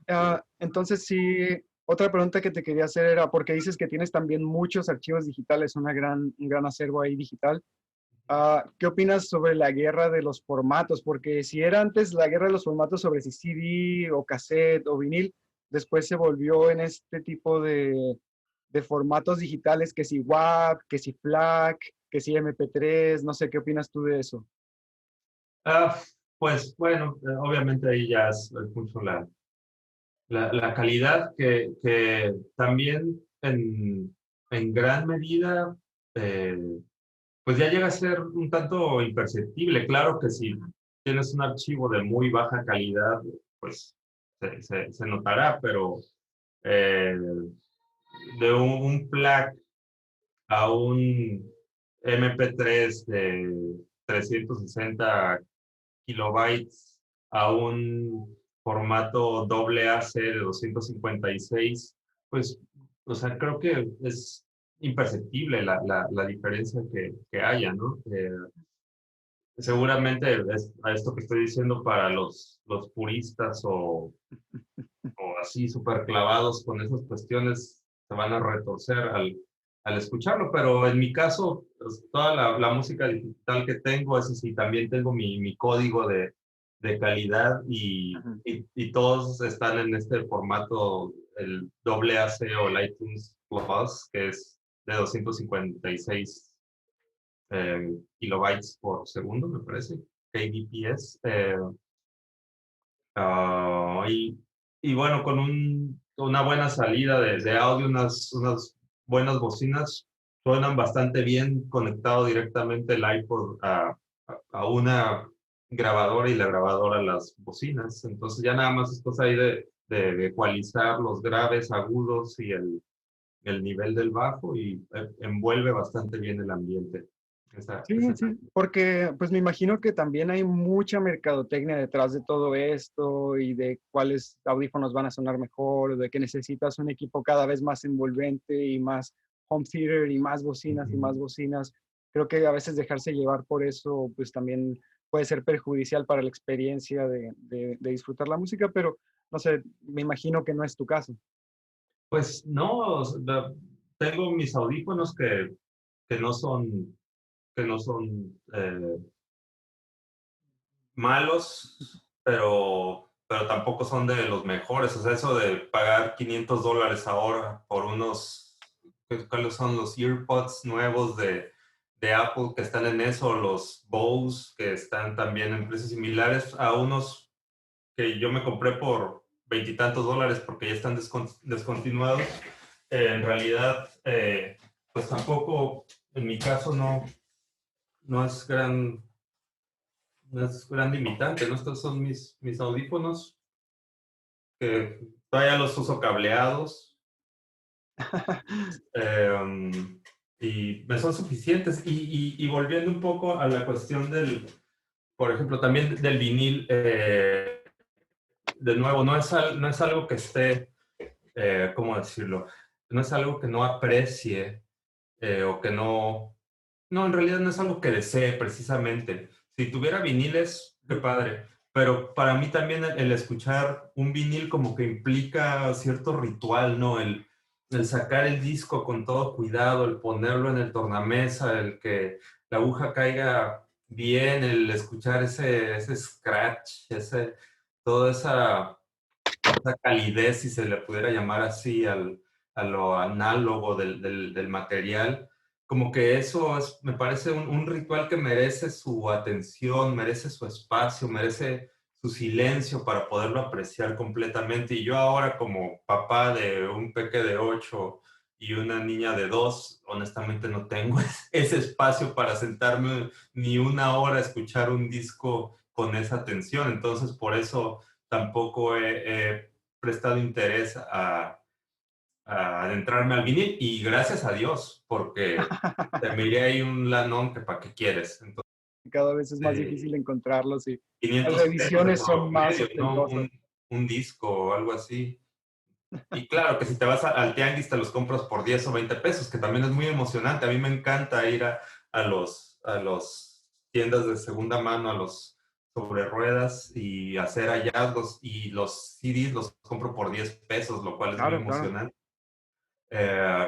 [SPEAKER 2] entonces sí, otra pregunta que te quería hacer era, porque dices que tienes también muchos archivos digitales, un gran acervo ahí digital. ¿Qué opinas sobre la guerra de los formatos? Porque si era antes la guerra de los formatos sobre si CD o cassette o vinil, después se volvió en este tipo de formatos digitales, que si WAV, que si FLAC, que si MP3, no sé, ¿qué opinas tú de eso?
[SPEAKER 1] Ah, pues bueno, obviamente ahí ya es mucho la calidad que también en gran medida, eh, pues ya llega a ser un tanto imperceptible. Claro que si tienes un archivo de muy baja calidad, pues se notará, pero eh, de un FLAC a un MP3 de 360 kilobytes a un formato AAC de 256, pues, o sea, creo que es imperceptible la diferencia que haya, ¿no? Seguramente a esto que estoy diciendo para los puristas o así súper clavados con esas cuestiones se van a retorcer al escucharlo, pero en mi caso, pues, toda la música digital que tengo, eso sí, también tengo mi código de calidad
[SPEAKER 2] Ujú.
[SPEAKER 1] y todos están en este formato, el AAC o el iTunes Plus, que es de 256 kilobytes por segundo, me parece, kbps. Ah, y bueno, con una buena salida de audio, unas buenas bocinas, suenan bastante bien conectado directamente el iPod a una grabadora y la grabadora a las bocinas. Entonces ya nada más es cosa ahí de ecualizar los graves, agudos y el nivel del bajo y envuelve bastante bien el ambiente.
[SPEAKER 2] Sí, sí, porque pues me imagino que también hay mucha mercadotecnia detrás de todo esto y de cuáles audífonos van a sonar mejor, de que necesitas un equipo cada vez más envolvente y más home theater y más bocinas y más
[SPEAKER 1] Ujú.
[SPEAKER 2] bocinas. Creo que a veces dejarse llevar por eso pues también puede ser perjudicial para la experiencia de disfrutar la música, pero no sé, me imagino que no es tu caso.
[SPEAKER 1] Pues no, o sea, tengo mis audífonos que no son, que no son malos, pero tampoco son de los mejores. O sea, eso de pagar $500 ahora por unos, ¿cuáles son los EarPods nuevos de Apple que están en eso? Los Bose que están también en precios similares a unos que yo me compré por veintitantos dólares porque ya están descontinuados. En realidad, pues tampoco, en mi caso, no es no es gran limitante, ¿no? Estos son mis audífonos, que todavía los uso cableados, eh, y me son suficientes. Y volviendo un poco a la cuestión por ejemplo, también del vinil, de nuevo, no es algo que esté, ¿cómo decirlo? No es algo que no aprecie o que no, en realidad no es algo que desee precisamente. Si tuviera viniles, qué padre. Pero para mí también el escuchar un vinil como que implica cierto ritual, ¿no? El sacar el disco con todo cuidado, el ponerlo en el tornamesa, el que la aguja caiga bien, el escuchar ese scratch, toda esa calidez, si se le pudiera llamar así, a lo análogo del material, como que eso me parece un ritual que merece su atención, merece su espacio, merece su silencio para poderlo apreciar completamente. Y yo ahora como papá de un peque de 8 y una niña de 2, honestamente no tengo ese espacio para sentarme ni una hora a escuchar un disco con esa atención. Entonces, por eso tampoco he prestado interés a adentrarme al vinil y gracias a Dios, porque te miré ahí un lanón que para qué quieres. Entonces,
[SPEAKER 2] Cada vez es más difícil
[SPEAKER 1] eh,
[SPEAKER 2] encontrarlos y las
[SPEAKER 1] 500 pesos de
[SPEAKER 2] reediciones son
[SPEAKER 1] por
[SPEAKER 2] más
[SPEAKER 1] medio, ¿no?
[SPEAKER 2] ostentosas.
[SPEAKER 1] Un disco o algo así. Y claro que si te vas al tianguis te los compras por 10 o 20 pesos, que también es muy emocionante. A mí me encanta ir a los tiendas de segunda mano, a los sobre ruedas y hacer hallazgos. Y los CDs los compro por 10 pesos, lo cual es muy
[SPEAKER 2] Claro, claro.
[SPEAKER 1] emocionante.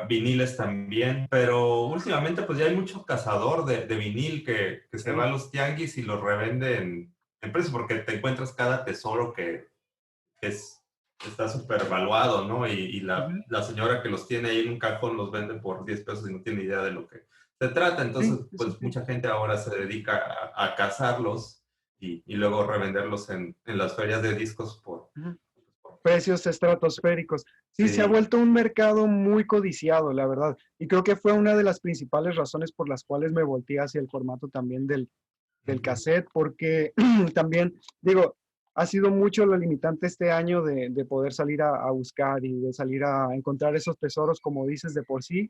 [SPEAKER 1] Viniles también, pero últimamente pues ya hay mucho cazador de vinil que se va a
[SPEAKER 2] Sí.
[SPEAKER 1] los tianguis y los revende en precio, porque te encuentras cada tesoro que es, está súper valuado, ¿no? Y
[SPEAKER 2] Ujú.
[SPEAKER 1] la señora que los tiene ahí en un cajón los vende por 10 pesos y no tiene idea de lo que se trata.
[SPEAKER 2] Sí,
[SPEAKER 1] Entonces,
[SPEAKER 2] sí, sí,
[SPEAKER 1] pues
[SPEAKER 2] sí.
[SPEAKER 1] mucha gente ahora se dedica a cazarlos y luego revenderlos en las ferias de discos
[SPEAKER 2] Ujú. Precios estratosféricos. Sí, se ha
[SPEAKER 1] sí.
[SPEAKER 2] vuelto un mercado muy codiciado, la verdad. Y creo que fue una de las principales razones por las cuales me volteé hacia el formato también del
[SPEAKER 1] Ujú.
[SPEAKER 2] cassette, porque también, digo, ha sido mucho lo limitante este año de poder salir a buscar y de salir a encontrar esos tesoros, como dices, de por sí.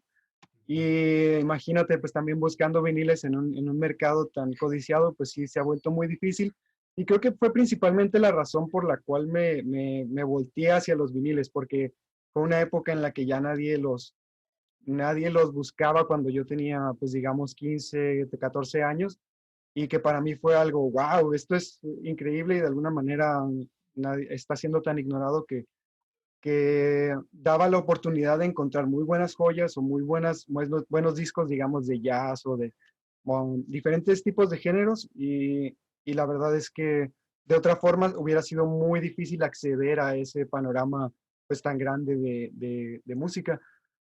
[SPEAKER 2] Y imagínate, pues también buscando viniles en un mercado tan codiciado, pues sí, se ha vuelto muy difícil. Y creo que fue principalmente la razón por la cual me volteé hacia los viniles, porque fue una época en la que ya nadie los buscaba cuando yo tenía, pues digamos, 15 14 años, y que para mí fue algo, wow, esto es increíble y de alguna manera está siendo tan ignorado que daba la oportunidad de encontrar muy buenas joyas o muy buenos discos, digamos, de jazz o de diferentes tipos de géneros y la verdad es que de otra forma hubiera sido muy difícil acceder a ese panorama pues tan grande de música.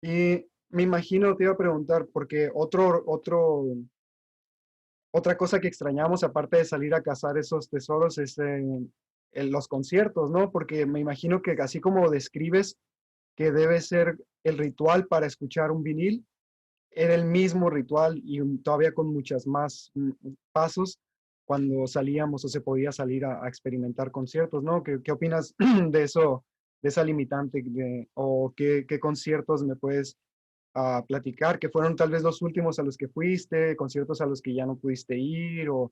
[SPEAKER 2] Y me imagino, te iba a preguntar, porque otra cosa que extrañamos, aparte de salir a cazar esos tesoros, es en los conciertos, ¿no? Porque me imagino que así como describes que debe ser el ritual para escuchar un vinil, era el mismo ritual y todavía con muchas más pasos cuando salíamos o se podía salir a experimentar conciertos, ¿no? ¿Qué opinas de eso, de esa limitante o qué conciertos me puedes platicar, que fueron tal vez los últimos a los que fuiste, conciertos a los que ya no pudiste ir o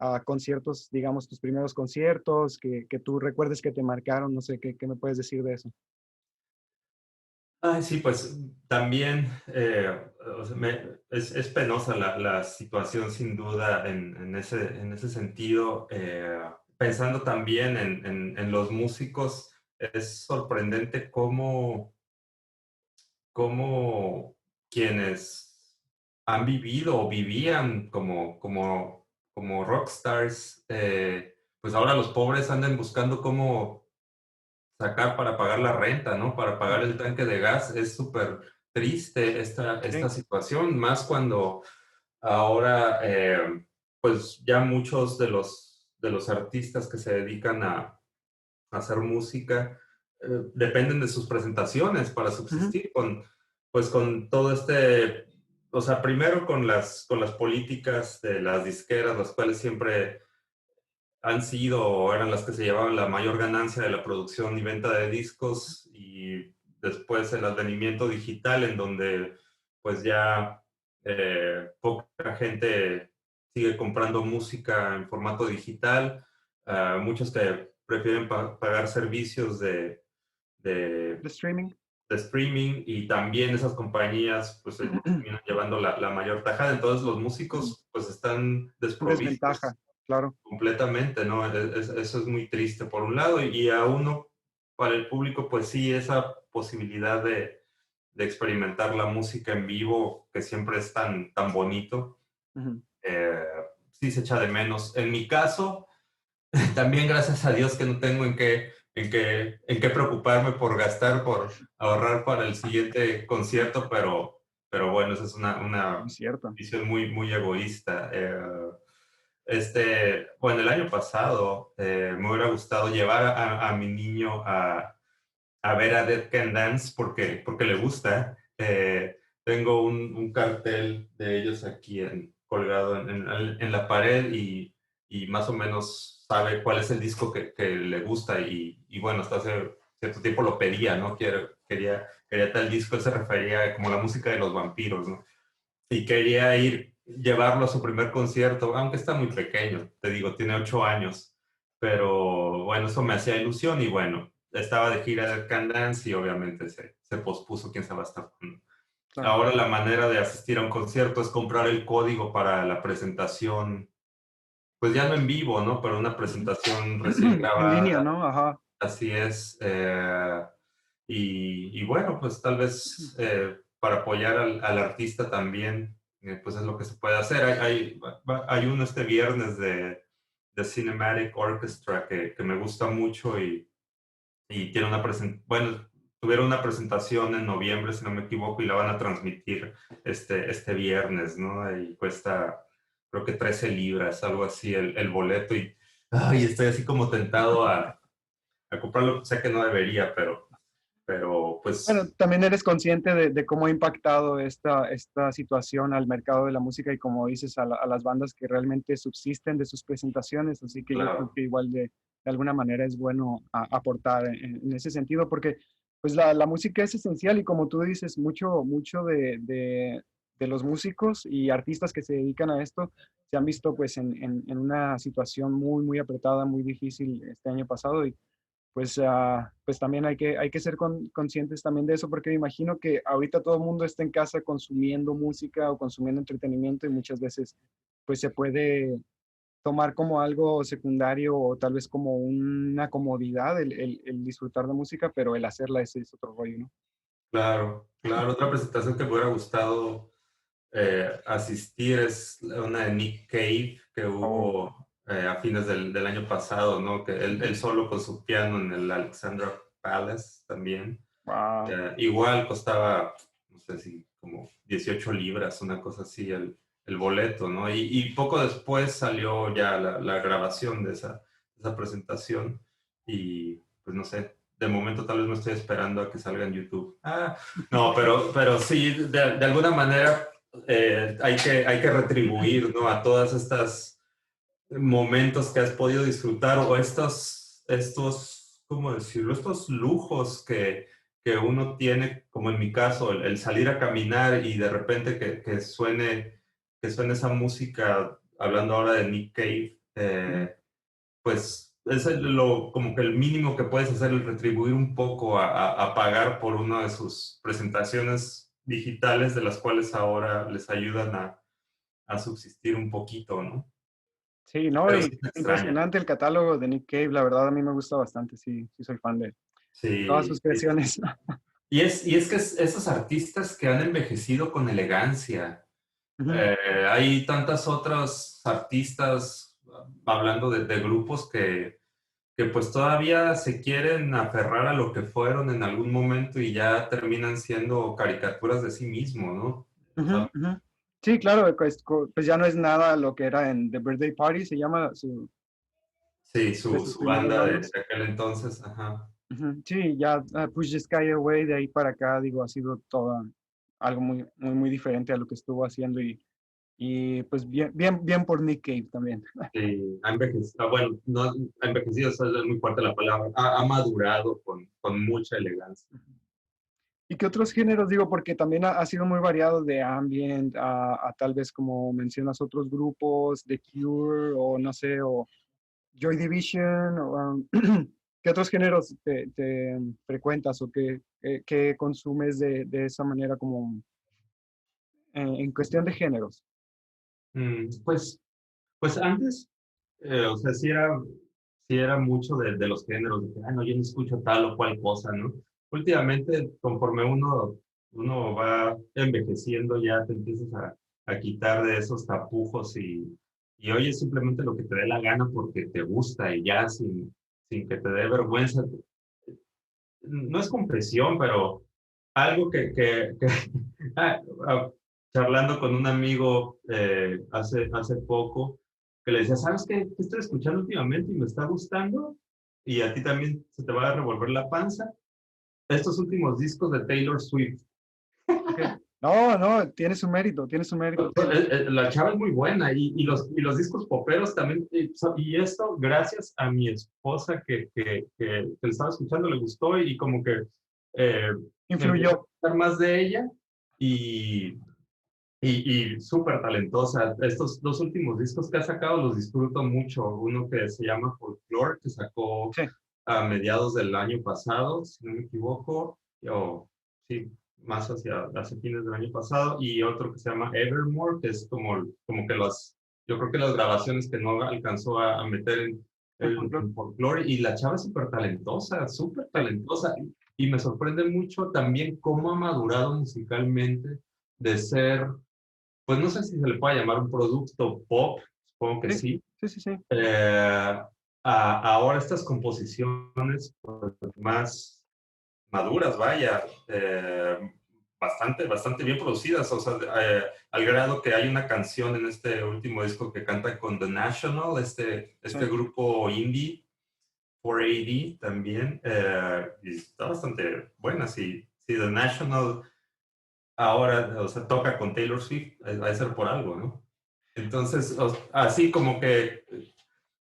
[SPEAKER 2] a conciertos, digamos, tus primeros conciertos que tú recuerdes que te marcaron, no sé, ¿qué me puedes decir de eso?
[SPEAKER 1] Ay, sí, pues también o sea, es penosa la situación sin duda en ese sentido. Pensando también en los músicos, es sorprendente cómo quienes han vivido o vivían como rockstars, pues ahora los pobres andan buscando cómo sacar para pagar la renta, ¿no? Para pagar el tanque de gas. Es súper triste esta
[SPEAKER 2] Sí.
[SPEAKER 1] situación, más cuando ahora, pues ya muchos de los artistas que se dedican a hacer música dependen de sus presentaciones para
[SPEAKER 2] Ujú.
[SPEAKER 1] subsistir pues con todo o sea, primero con las políticas de las disqueras, las cuales siempre han sido o eran las que se llevaban la mayor ganancia de la producción y venta de discos y después el advenimiento digital en donde pues ya poca gente sigue comprando música en formato digital, muchos que prefieren pagar servicios de,
[SPEAKER 2] De streaming.
[SPEAKER 1] de streaming y también esas compañías pues terminan llevando la mayor tajada, entonces los músicos pues están
[SPEAKER 2] Desventaja,
[SPEAKER 1] desprovistos
[SPEAKER 2] claro.
[SPEAKER 1] completamente, ¿no? Eso es muy triste por un lado y a uno, para el público, pues sí, esa posibilidad de experimentar la música en vivo, que siempre es tan bonito,
[SPEAKER 2] Ujú.
[SPEAKER 1] eh, sí se echa de menos. En mi caso, también gracias a Dios que no tengo en qué preocuparme por gastar, por ahorrar para el siguiente concierto, pero bueno, esa es
[SPEAKER 2] Muy
[SPEAKER 1] una
[SPEAKER 2] cierto.
[SPEAKER 1] visión muy egoísta. Bueno, el año pasado me hubiera gustado llevar a mi niño a ver a Dead Can Dance porque le gusta. Tengo un cartel de ellos aquí colgado en la pared y más o menos sabe cuál es el disco que le gusta y bueno, hasta hace cierto tiempo lo pedía, ¿no? Quería tal disco, él se refería como la música de los vampiros, ¿no? Y quería llevarlo a su primer concierto, aunque está muy pequeño, te digo, tiene 8 años, pero bueno, eso me hacía ilusión y bueno, estaba de gira de Can Dance y obviamente se pospuso, quién sabe hasta cuándo.
[SPEAKER 2] Claro.
[SPEAKER 1] Ahora la manera de asistir a un concierto es comprar el código para la presentación, pues ya no en vivo, ¿no? Pero una
[SPEAKER 2] Ujú.
[SPEAKER 1] presentación recién
[SPEAKER 2] En línea,
[SPEAKER 1] grabada,
[SPEAKER 2] ¿no? Ajá.
[SPEAKER 1] así es. Y bueno, pues tal vez para apoyar al artista también, pues es lo que se puede hacer. Hay uno este viernes de Cinematic Orchestra que me gusta mucho y tiene bueno, tuvieron una presentación en noviembre, si no me equivoco, y la van a transmitir este viernes, ¿no? Y cuesta, creo que 13 libras, algo así, el boleto. Y ay, estoy así como tentado a comprarlo. Sé que no debería, pero
[SPEAKER 2] Bueno,
[SPEAKER 1] pues
[SPEAKER 2] también eres consciente de cómo ha impactado esta situación al mercado de la música y como dices, a las bandas que realmente subsisten de sus presentaciones, así que yo creo
[SPEAKER 1] claro,
[SPEAKER 2] que igual de alguna manera es bueno aportar en ese sentido, porque pues la música es esencial y como tú dices, mucho de los músicos y artistas que se dedican a esto se han visto pues en una situación muy apretada, muy difícil este año pasado y pues, pues también hay que ser conscientes también de eso, porque me imagino que ahorita todo el mundo está en casa consumiendo música o consumiendo entretenimiento y muchas veces pues se puede tomar como algo secundario o tal vez como una comodidad el disfrutar de música, pero el hacerla ese es otro rollo, ¿no?
[SPEAKER 1] Claro, claro. Otra presentación que me hubiera gustado asistir es una de Nick Cave que
[SPEAKER 2] Oh,
[SPEAKER 1] hubo a fines del año pasado, ¿no? Que él
[SPEAKER 2] ujú.
[SPEAKER 1] solo con su piano en el Alexandra Palace también.
[SPEAKER 2] Wow.
[SPEAKER 1] Igual costaba, no sé si como 18 libras, una cosa así, el boleto, ¿no? Y poco después salió ya la grabación de esa presentación y pues no sé, de momento tal vez me estoy esperando a que salga en YouTube. No, pero sí, de alguna manera hay que retribuir, ¿no? A todas estas momentos que has podido disfrutar o ¿cómo decirlo? Estos lujos que uno tiene, como en mi caso, el salir a caminar y de repente que suene esa música, hablando ahora de Nick Cave,
[SPEAKER 2] Ujú.
[SPEAKER 1] pues es como que el mínimo que puedes hacer, el retribuir un poco a pagar por una de sus presentaciones digitales, de las cuales ahora les ayudan a subsistir un poquito, ¿no?
[SPEAKER 2] Sí, ¿no?
[SPEAKER 1] Pero
[SPEAKER 2] Y
[SPEAKER 1] sí se extraña.
[SPEAKER 2] impresionante el catálogo de Nick Cave, la verdad a mí me gusta bastante, sí, sí soy fan de todas sus
[SPEAKER 1] Sí, sí, sí.
[SPEAKER 2] creaciones.
[SPEAKER 1] Y es que esos artistas que han envejecido con elegancia.
[SPEAKER 2] Ujú,
[SPEAKER 1] Hay tantas otras artistas, hablando de grupos que pues todavía se quieren aferrar a lo que fueron en algún momento y ya terminan siendo caricaturas de sí mismos, ¿no? O
[SPEAKER 2] ujú,
[SPEAKER 1] sea,
[SPEAKER 2] ujú. Sí, claro, pues, pues ya no es nada lo que era en The Birthday Party, se llama
[SPEAKER 1] sí,
[SPEAKER 2] de sus
[SPEAKER 1] su
[SPEAKER 2] primeras
[SPEAKER 1] banda
[SPEAKER 2] bandas.
[SPEAKER 1] de aquel entonces, ajá.
[SPEAKER 2] Ujú. Sí, ya Push the Sky Away, de ahí para acá, digo, ha sido toda algo muy, muy, muy diferente a lo que estuvo haciendo y pues bien, bien, bien por Nick Cave también.
[SPEAKER 1] Sí, ha envejecido, bueno, no ha envejecido, esa es muy fuerte la palabra, ha madurado con mucha elegancia.
[SPEAKER 2] ¿Y qué otros géneros? Digo, porque también ha sido muy variado de ambient a tal vez como mencionas otros grupos, The Cure o no sé, o Joy Division, o, ¿qué otros géneros te frecuentas o qué consumes de esa manera como en cuestión de géneros?
[SPEAKER 1] Pues, pues antes, o sea, sí era mucho de los géneros, de que, no, yo no escucho tal o cual cosa, ¿no? Últimamente, conforme uno va envejeciendo, ya te empiezas a quitar de esos tapujos y oyes simplemente lo que te dé la gana porque te gusta y ya sin que te dé vergüenza. No es compresión, pero algo que ah, ah, charlando con un amigo hace poco, que le decía, ¿sabes qué estoy escuchando últimamente y me está gustando? Y a ti también se te va a revolver la panza. Estos últimos discos de Taylor Swift.
[SPEAKER 2] Ok. No, no, tiene su mérito, tiene su mérito.
[SPEAKER 1] La chava es muy buena y los discos poperos también. Y esto gracias a mi esposa que le estaba escuchando, le gustó y como que me empezó a
[SPEAKER 2] Influyó.
[SPEAKER 1] gustar más de ella y, y súper talentosa. Estos dos últimos discos que ha sacado los disfruto mucho. Uno que se llama Folklore, que sacó
[SPEAKER 2] Sí,
[SPEAKER 1] a mediados del año pasado, si no me equivoco, o sí, más hacia fines del año pasado, y otro que se llama Evermore, que es como que yo creo que las grabaciones que no alcanzó a meter
[SPEAKER 2] en folclore.
[SPEAKER 1] en Folklore, y la chava es súper
[SPEAKER 2] Sí,
[SPEAKER 1] talentosa, y me sorprende mucho también cómo ha madurado musicalmente de ser, pues no sé si se le puede llamar un producto pop, supongo que
[SPEAKER 2] sí,
[SPEAKER 1] sí,
[SPEAKER 2] sí, sí, sí.
[SPEAKER 1] ahora estas composiciones pues, más maduras, vaya, bastante bien producidas, o sea, al grado que hay una canción en este último disco que canta con The National, este
[SPEAKER 2] Sí.
[SPEAKER 1] grupo indie, 4AD también, y está bastante buena, si The National ahora, o sea, toca con Taylor Swift, va a ser por algo, ¿no? Entonces, así como que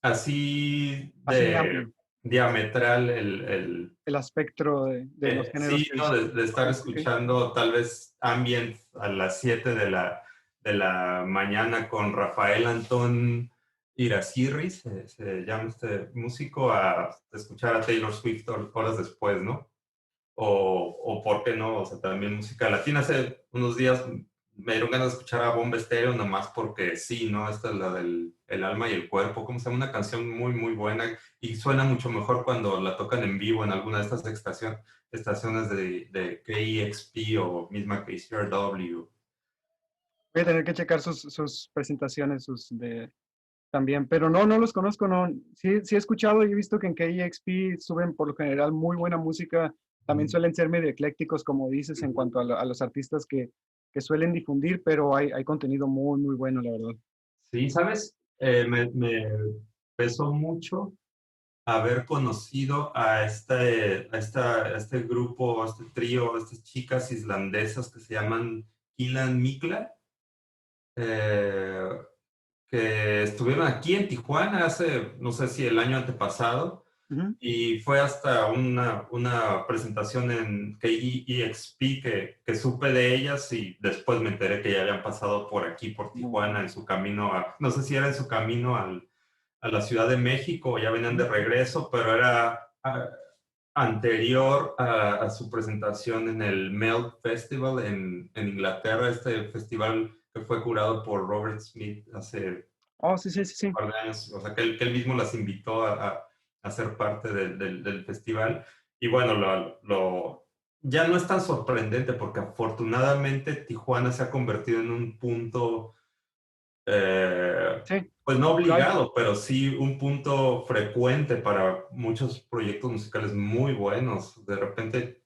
[SPEAKER 1] así
[SPEAKER 2] Así de
[SPEAKER 1] de
[SPEAKER 2] amplio
[SPEAKER 1] diametral
[SPEAKER 2] el espectro de los géneros
[SPEAKER 1] sí,
[SPEAKER 2] que
[SPEAKER 1] ¿no? De estar
[SPEAKER 2] escuchas. Ok.
[SPEAKER 1] escuchando tal vez ambient a las 7 de la mañana con Rafael Antón Irasirri, se llama este músico, a escuchar a Taylor Swift horas después, ¿no? O por qué no, o sea, también música latina. Hace unos días me dieron ganas de escuchar a Bomba Estéreo nomás porque sí, ¿no? Esta es la del El alma y el cuerpo, como se llama, una canción muy, muy buena y suena mucho mejor cuando la tocan en vivo en alguna de estas estaciones de KEXP o misma KCRW.
[SPEAKER 2] Voy a tener que checar sus presentaciones, también, pero no, no los conozco, no. Sí, sí he escuchado y he visto que en KEXP suben por lo general muy buena música. También suelen ser medio eclécticos, como dices, en cuanto a los artistas que suelen difundir, pero hay contenido muy, muy bueno, la verdad.
[SPEAKER 1] Sí, ¿sabes? Me pesó mucho haber conocido a este grupo, a este trío, a estas chicas islandesas que se llaman Kilan Mikla, eh, que estuvieron aquí en Tijuana hace, no sé si el año antepasado,
[SPEAKER 2] Ujú.
[SPEAKER 1] y fue hasta una presentación en KEXP que supe de ellas y después me enteré que ya habían pasado por aquí, por Tijuana,
[SPEAKER 2] No.
[SPEAKER 1] en su camino no sé si era en su camino a la Ciudad de México, ya venían de
[SPEAKER 2] Ujú.
[SPEAKER 1] regreso, pero era anterior a su presentación en el Melt Festival en Inglaterra, este festival que fue curado por Robert Smith hace
[SPEAKER 2] Oh, sí, sí, sí,
[SPEAKER 1] un
[SPEAKER 2] sí.
[SPEAKER 1] par de años, o sea, que él mismo las invitó a ser parte del festival. Y bueno, ya no es tan sorprendente porque afortunadamente Tijuana se ha convertido en un punto
[SPEAKER 2] Sí,
[SPEAKER 1] pues no
[SPEAKER 2] cultural.
[SPEAKER 1] obligado, pero sí un punto frecuente para muchos proyectos musicales muy buenos. De repente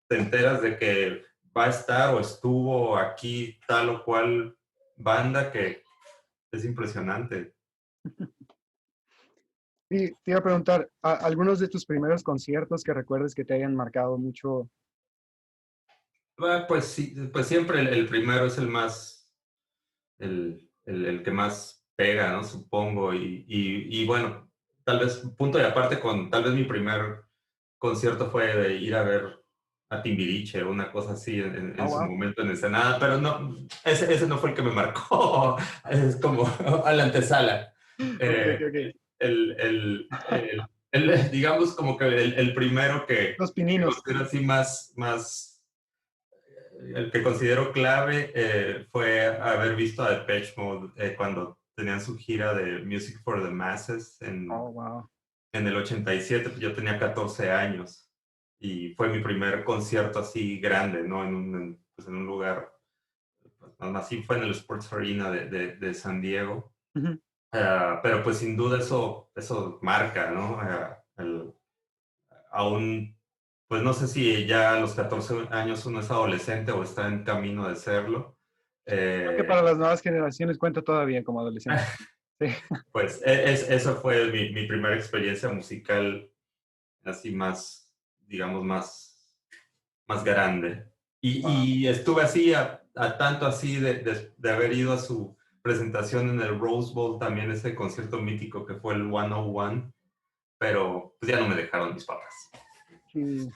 [SPEAKER 1] te enteras de que va a estar o estuvo aquí tal o cual banda que es impresionante.
[SPEAKER 2] Y te iba a preguntar, ¿algunos de tus primeros conciertos que recuerdes que te hayan marcado mucho?
[SPEAKER 1] Pues sí, pues siempre el primero es el más, el que más pega, ¿no? Supongo. Y bueno, tal vez punto y aparte con, tal vez mi primer concierto fue de ir a ver a Timbiriche o una cosa así
[SPEAKER 2] Oh,
[SPEAKER 1] en su
[SPEAKER 2] wow.
[SPEAKER 1] momento en Ensenada, pero no, ese no fue el que me marcó, es como a la antesala.
[SPEAKER 2] Ok, ok,
[SPEAKER 1] Eh,
[SPEAKER 2] ok.
[SPEAKER 1] digamos como que el primero
[SPEAKER 2] Los
[SPEAKER 1] que
[SPEAKER 2] pininos.
[SPEAKER 1] considero así el que considero clave fue haber visto a Depeche Mode cuando tenían su gira de Music for the Masses
[SPEAKER 2] Oh, wow.
[SPEAKER 1] en el 87, pues yo tenía 14 años y fue mi primer concierto así grande, ¿no? Pues en un lugar, pues, así fue en el Sports Arena de San Diego.
[SPEAKER 2] Ujú.
[SPEAKER 1] Pero pues sin duda eso marca, ¿no? Aún, pues no sé si ya a los 14 años uno es adolescente o está en camino de serlo.
[SPEAKER 2] Creo que para
[SPEAKER 1] Eh,
[SPEAKER 2] las nuevas generaciones cuenta todavía como adolescente. Sí.
[SPEAKER 1] pues eso fue mi primera experiencia musical así más, digamos, más grande.
[SPEAKER 2] Wow.
[SPEAKER 1] Y estuve así, a tanto así de haber ido a su presentación en el Rose Bowl, también ese concierto mítico que fue el 101, pero pues ya no me dejaron mis papás.
[SPEAKER 2] Sí.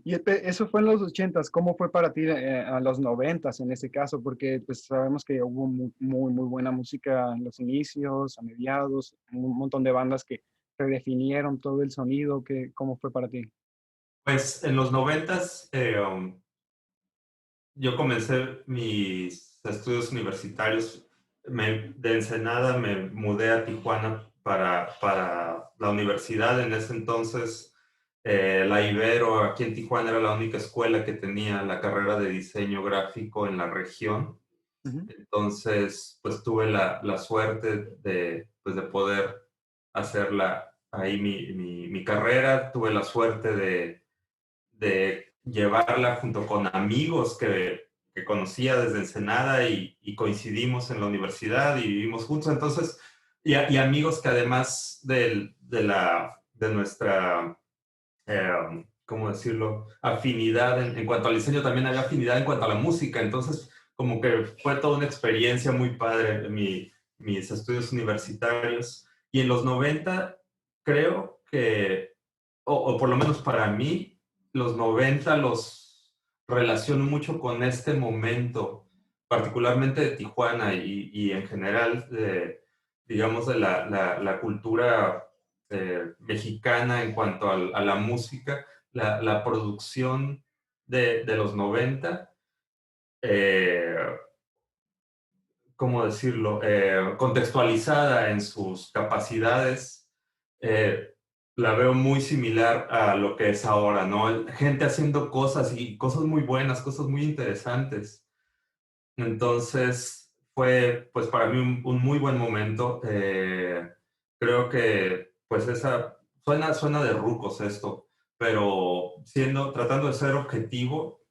[SPEAKER 2] Y eso fue en los ochentas. ¿Cómo fue para ti a los noventas en ese caso? Porque pues sabemos que hubo muy, muy, muy buena música en los inicios, a mediados, un montón de bandas que redefinieron todo el sonido. ¿Cómo fue para ti?
[SPEAKER 1] Pues en los noventas yo comencé mis estudios universitarios. De Ensenada me mudé a Tijuana para la universidad. En ese entonces, la Ibero aquí en Tijuana era la única escuela que tenía la carrera de diseño gráfico en la región.
[SPEAKER 2] Ujú.
[SPEAKER 1] Entonces, pues tuve la suerte pues, de poder hacer ahí mi carrera. Tuve la suerte de llevarla junto con amigos que conocía desde Ensenada y coincidimos en la universidad y vivimos juntos. Entonces, y amigos que además de nuestra, ¿cómo decirlo?, afinidad en cuanto al diseño, también había afinidad en cuanto a la música. Entonces, como que fue toda una experiencia muy padre mis estudios universitarios. Y en los 90 creo que o por lo menos para mí, los 90 los relaciono mucho con este momento, particularmente de Tijuana y en general, digamos, de la cultura mexicana en cuanto a la música, la producción de los 90 eh, ¿cómo decirlo? Contextualizada en sus capacidades, eh, la veo muy similar a lo que es ahora, ¿no? Gente haciendo cosas y cosas muy buenas, cosas muy interesantes. Entonces, fue pues para mí un muy buen momento. Creo que pues suena de rucos esto, pero tratando de ser objetivo,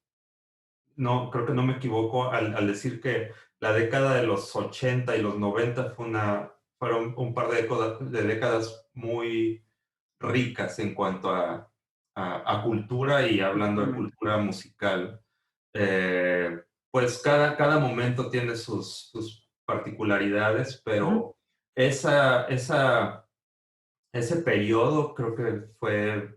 [SPEAKER 1] no, creo que no me equivoco al decir que la década de los 80 y los 90 fueron un par de décadas muy ricas en cuanto a cultura y hablando de
[SPEAKER 2] Totalmente.
[SPEAKER 1] cultura musical. Pues cada momento tiene sus particularidades,
[SPEAKER 2] Ujú.
[SPEAKER 1] pero ese periodo creo que fue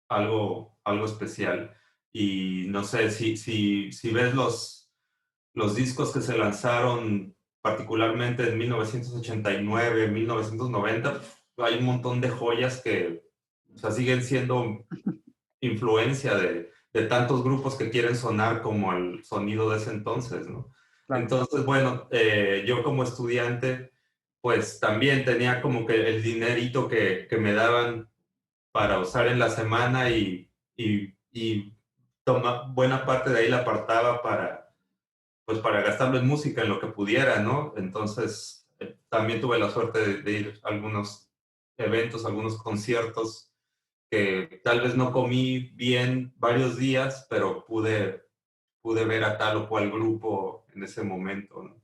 [SPEAKER 1] algo especial. Y no sé, si ves los discos que se lanzaron particularmente en 1989, 1990, hay un montón de joyas que, o sea, siguen siendo influencia de tantos grupos que quieren sonar como el sonido de ese entonces, ¿no?
[SPEAKER 2] Claro.
[SPEAKER 1] Entonces, bueno, yo como estudiante, pues también tenía como que el dinerito que me daban para usar en la semana y buena parte de ahí la apartaba pues para gastarlo en música, en lo que pudiera, ¿no? Entonces, también tuve la suerte de ir a algunos eventos, algunos conciertos que tal vez no comí bien varios días, pero pude ver a tal o cual grupo en ese momento, ¿no?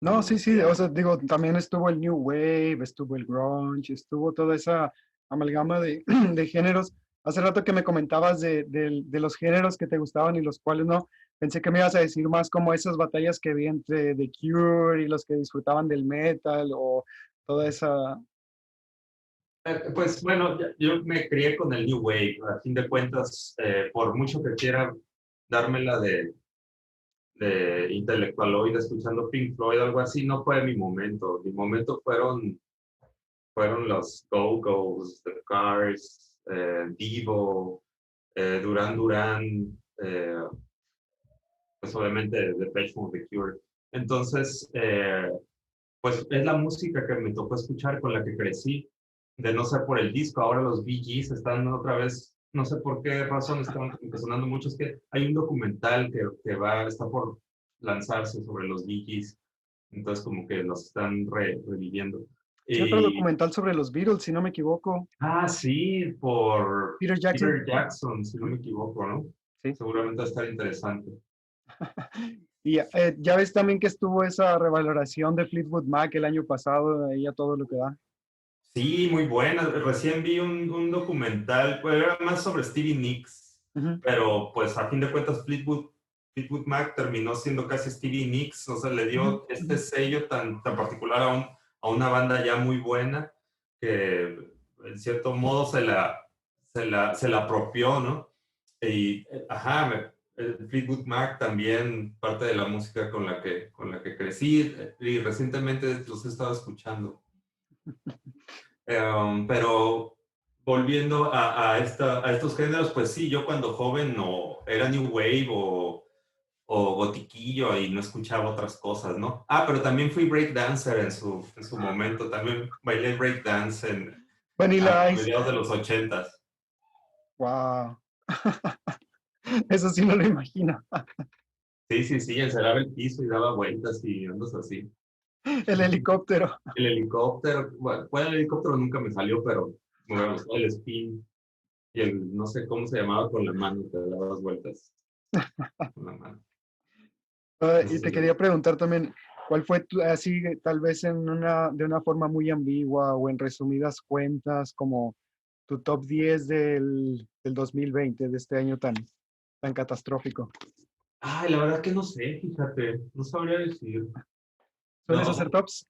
[SPEAKER 2] No, sí, sí, o
[SPEAKER 1] Ya.
[SPEAKER 2] sea, digo, también estuvo el New Wave, estuvo el grunge, estuvo toda esa amalgama de, de géneros. Hace rato que me comentabas de los géneros que te gustaban y los cuales no, pensé que me ibas a decir más como esas batallas que vi entre The Cure y los que disfrutaban del metal o toda esa...
[SPEAKER 1] Pues bueno, yo me crié con el New Wave. A fin de cuentas, por mucho que quiera dármela de intelectualoide escuchando Pink Floyd o algo así, no fue mi momento. Mi momento fueron los Go-Go's, The Cars, Devo, Duran Duran, pues obviamente Depeche Mode, The Cure. Entonces, pues es la música que me tocó escuchar, con la que crecí, de no ser por el disco. Ahora los Bee Gees están otra vez, no sé por qué razón están sonando mucho. Es que hay un documental está por lanzarse sobre los Bee Gees, entonces como que los están reviviendo.
[SPEAKER 2] Sí, otro
[SPEAKER 1] Y,
[SPEAKER 2] documental sobre los Beatles, si no me equivoco.
[SPEAKER 1] sí, por
[SPEAKER 2] Peter Jackson.
[SPEAKER 1] Peter Jackson, si no
[SPEAKER 2] Ujú.
[SPEAKER 1] me equivoco, ¿no?
[SPEAKER 2] Sí.
[SPEAKER 1] Seguramente va a estar interesante.
[SPEAKER 2] Y ya ves también que estuvo esa revaloración de Fleetwood Mac el año pasado, ahí a todo lo que da.
[SPEAKER 1] Sí, muy buena. Recién vi un documental, pues era más sobre Stevie Nicks,
[SPEAKER 2] Ujú,
[SPEAKER 1] pero pues a fin de cuentas Fleetwood Mac terminó siendo casi Stevie Nicks, o sea, le
[SPEAKER 2] ujú,
[SPEAKER 1] dio
[SPEAKER 2] ujú.
[SPEAKER 1] este sello tan particular a una banda ya muy buena que en cierto modo se la apropió, ¿no? Y, ajá, Fleetwood Mac también parte de la música con la que crecí, y recientemente los he estado escuchando. Pero volviendo a estos géneros, pues sí, yo cuando joven no era New Wave o gotiquillo y no escuchaba otras cosas, ¿no? Pero también fui breakdancer en su momento, también bailé breakdance a
[SPEAKER 2] Vanilla Ice.
[SPEAKER 1] mediados de los 80s.
[SPEAKER 2] Wow. Eso sí no lo imagino.
[SPEAKER 1] Sí, sí, sí, encerraba el piso y daba vueltas y andas así.
[SPEAKER 2] El helicóptero.
[SPEAKER 1] El helicóptero, bueno, el helicóptero nunca me salió, pero me hubiera gustado el spin y no sé cómo se llamaba con la mano, te dabas vueltas con la mano. No
[SPEAKER 2] Y
[SPEAKER 1] sé
[SPEAKER 2] te
[SPEAKER 1] si
[SPEAKER 2] quería preguntar también, ¿cuál fue así, tal vez de una forma muy ambigua o en resumidas cuentas, como tu top 10 del 2020, de este año tan catastrófico?
[SPEAKER 1] La verdad que no sé, fíjate, no sabría decir.
[SPEAKER 2] ¿Sueles hacer
[SPEAKER 1] No,
[SPEAKER 2] tops?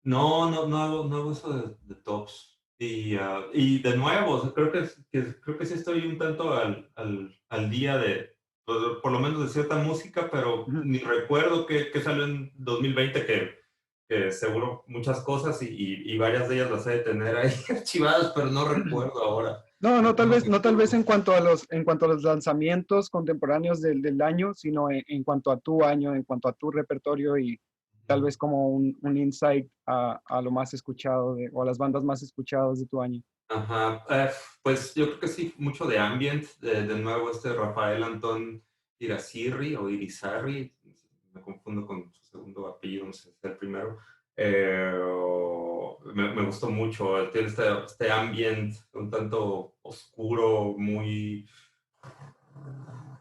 [SPEAKER 1] no, no, no hago eso de tops. Y de nuevo, o sea, creo que sí estoy un tanto al día por lo menos de cierta música, pero
[SPEAKER 2] Ujú.
[SPEAKER 1] ni recuerdo que salió en 2020, que seguro muchas cosas y varias de ellas las he de tener ahí archivadas, pero no recuerdo ahora.
[SPEAKER 2] No, no, tal
[SPEAKER 1] No
[SPEAKER 2] vez,
[SPEAKER 1] sé
[SPEAKER 2] no tal vez
[SPEAKER 1] tú.
[SPEAKER 2] en cuanto a los lanzamientos contemporáneos del año, sino en cuanto a tu año, en cuanto a tu repertorio y tal vez como un insight a lo más escuchado o a las bandas más escuchadas de tu año.
[SPEAKER 1] Ajá, pues yo creo que sí, mucho de ambient. De nuevo, Rafael Antón Irizarry o Irizarry, me confundo con su segundo apellido, no sé si es el primero. Me gustó mucho. Tiene este ambient un tanto oscuro, muy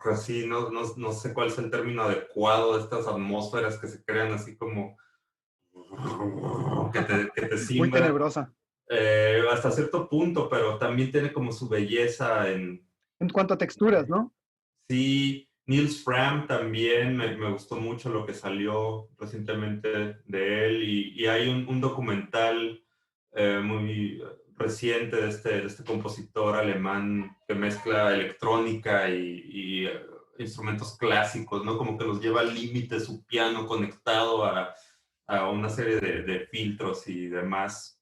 [SPEAKER 1] así, no sé cuál es el término adecuado de estas atmósferas que se crean así como que te
[SPEAKER 2] Muy
[SPEAKER 1] simbran.
[SPEAKER 2] tenebrosa.
[SPEAKER 1] Hasta cierto punto, pero también tiene como su belleza en...
[SPEAKER 2] En cuanto a texturas, ¿no?
[SPEAKER 1] Sí, Niels Fram también me gustó mucho lo que salió recientemente de él y hay un documental muy reciente de este compositor alemán que mezcla electrónica y instrumentos clásicos, ¿no? Como que los lleva al límite su piano conectado a una serie de filtros y demás.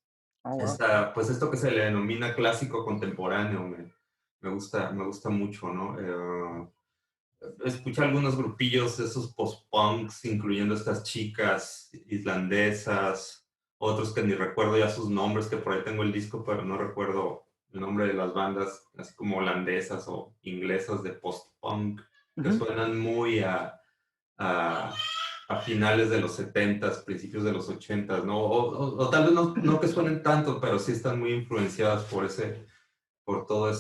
[SPEAKER 2] Oh, wow.
[SPEAKER 1] Pues esto que se le denomina clásico contemporáneo me gusta mucho, ¿no? Escuché algunos grupillos de esos post-punks, incluyendo estas chicas islandesas, otros que ni recuerdo ya sus nombres, que por ahí tengo el disco, pero no recuerdo el nombre de las bandas, así como holandesas o inglesas de post-punk, que
[SPEAKER 2] Ujú.
[SPEAKER 1] suenan muy a, a finales de los 70s, principios de los 80s, ¿no? O tal vez no que suenen tanto, pero sí están muy influenciadas por todo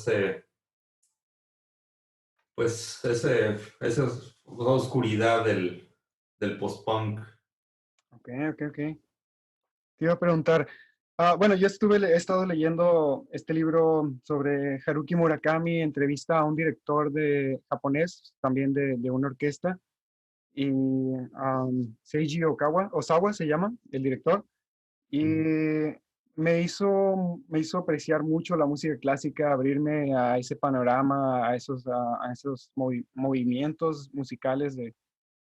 [SPEAKER 1] pues esa oscuridad del post-punk.
[SPEAKER 2] Ok, ok, ok. Te iba a preguntar, bueno, yo he estado leyendo este libro sobre Haruki Murakami, entrevista a un director de japonés, también de una orquesta, y Seiji Osawa se llama, el director, y me hizo apreciar mucho la música clásica, abrirme a ese panorama, a esos movimientos musicales de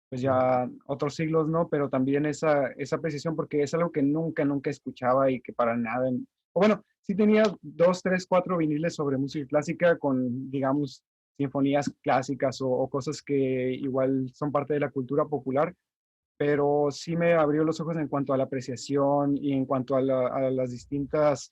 [SPEAKER 2] pues ya otros siglos, ¿no? Pero también esa apreciación porque es algo que nunca, nunca escuchaba y que para nada, o bueno, sí tenía dos, tres, cuatro viniles sobre música clásica con, digamos, sinfonías clásicas o cosas que igual son parte de la cultura popular, pero sí me abrió los ojos en cuanto a la apreciación y en cuanto a las distintas,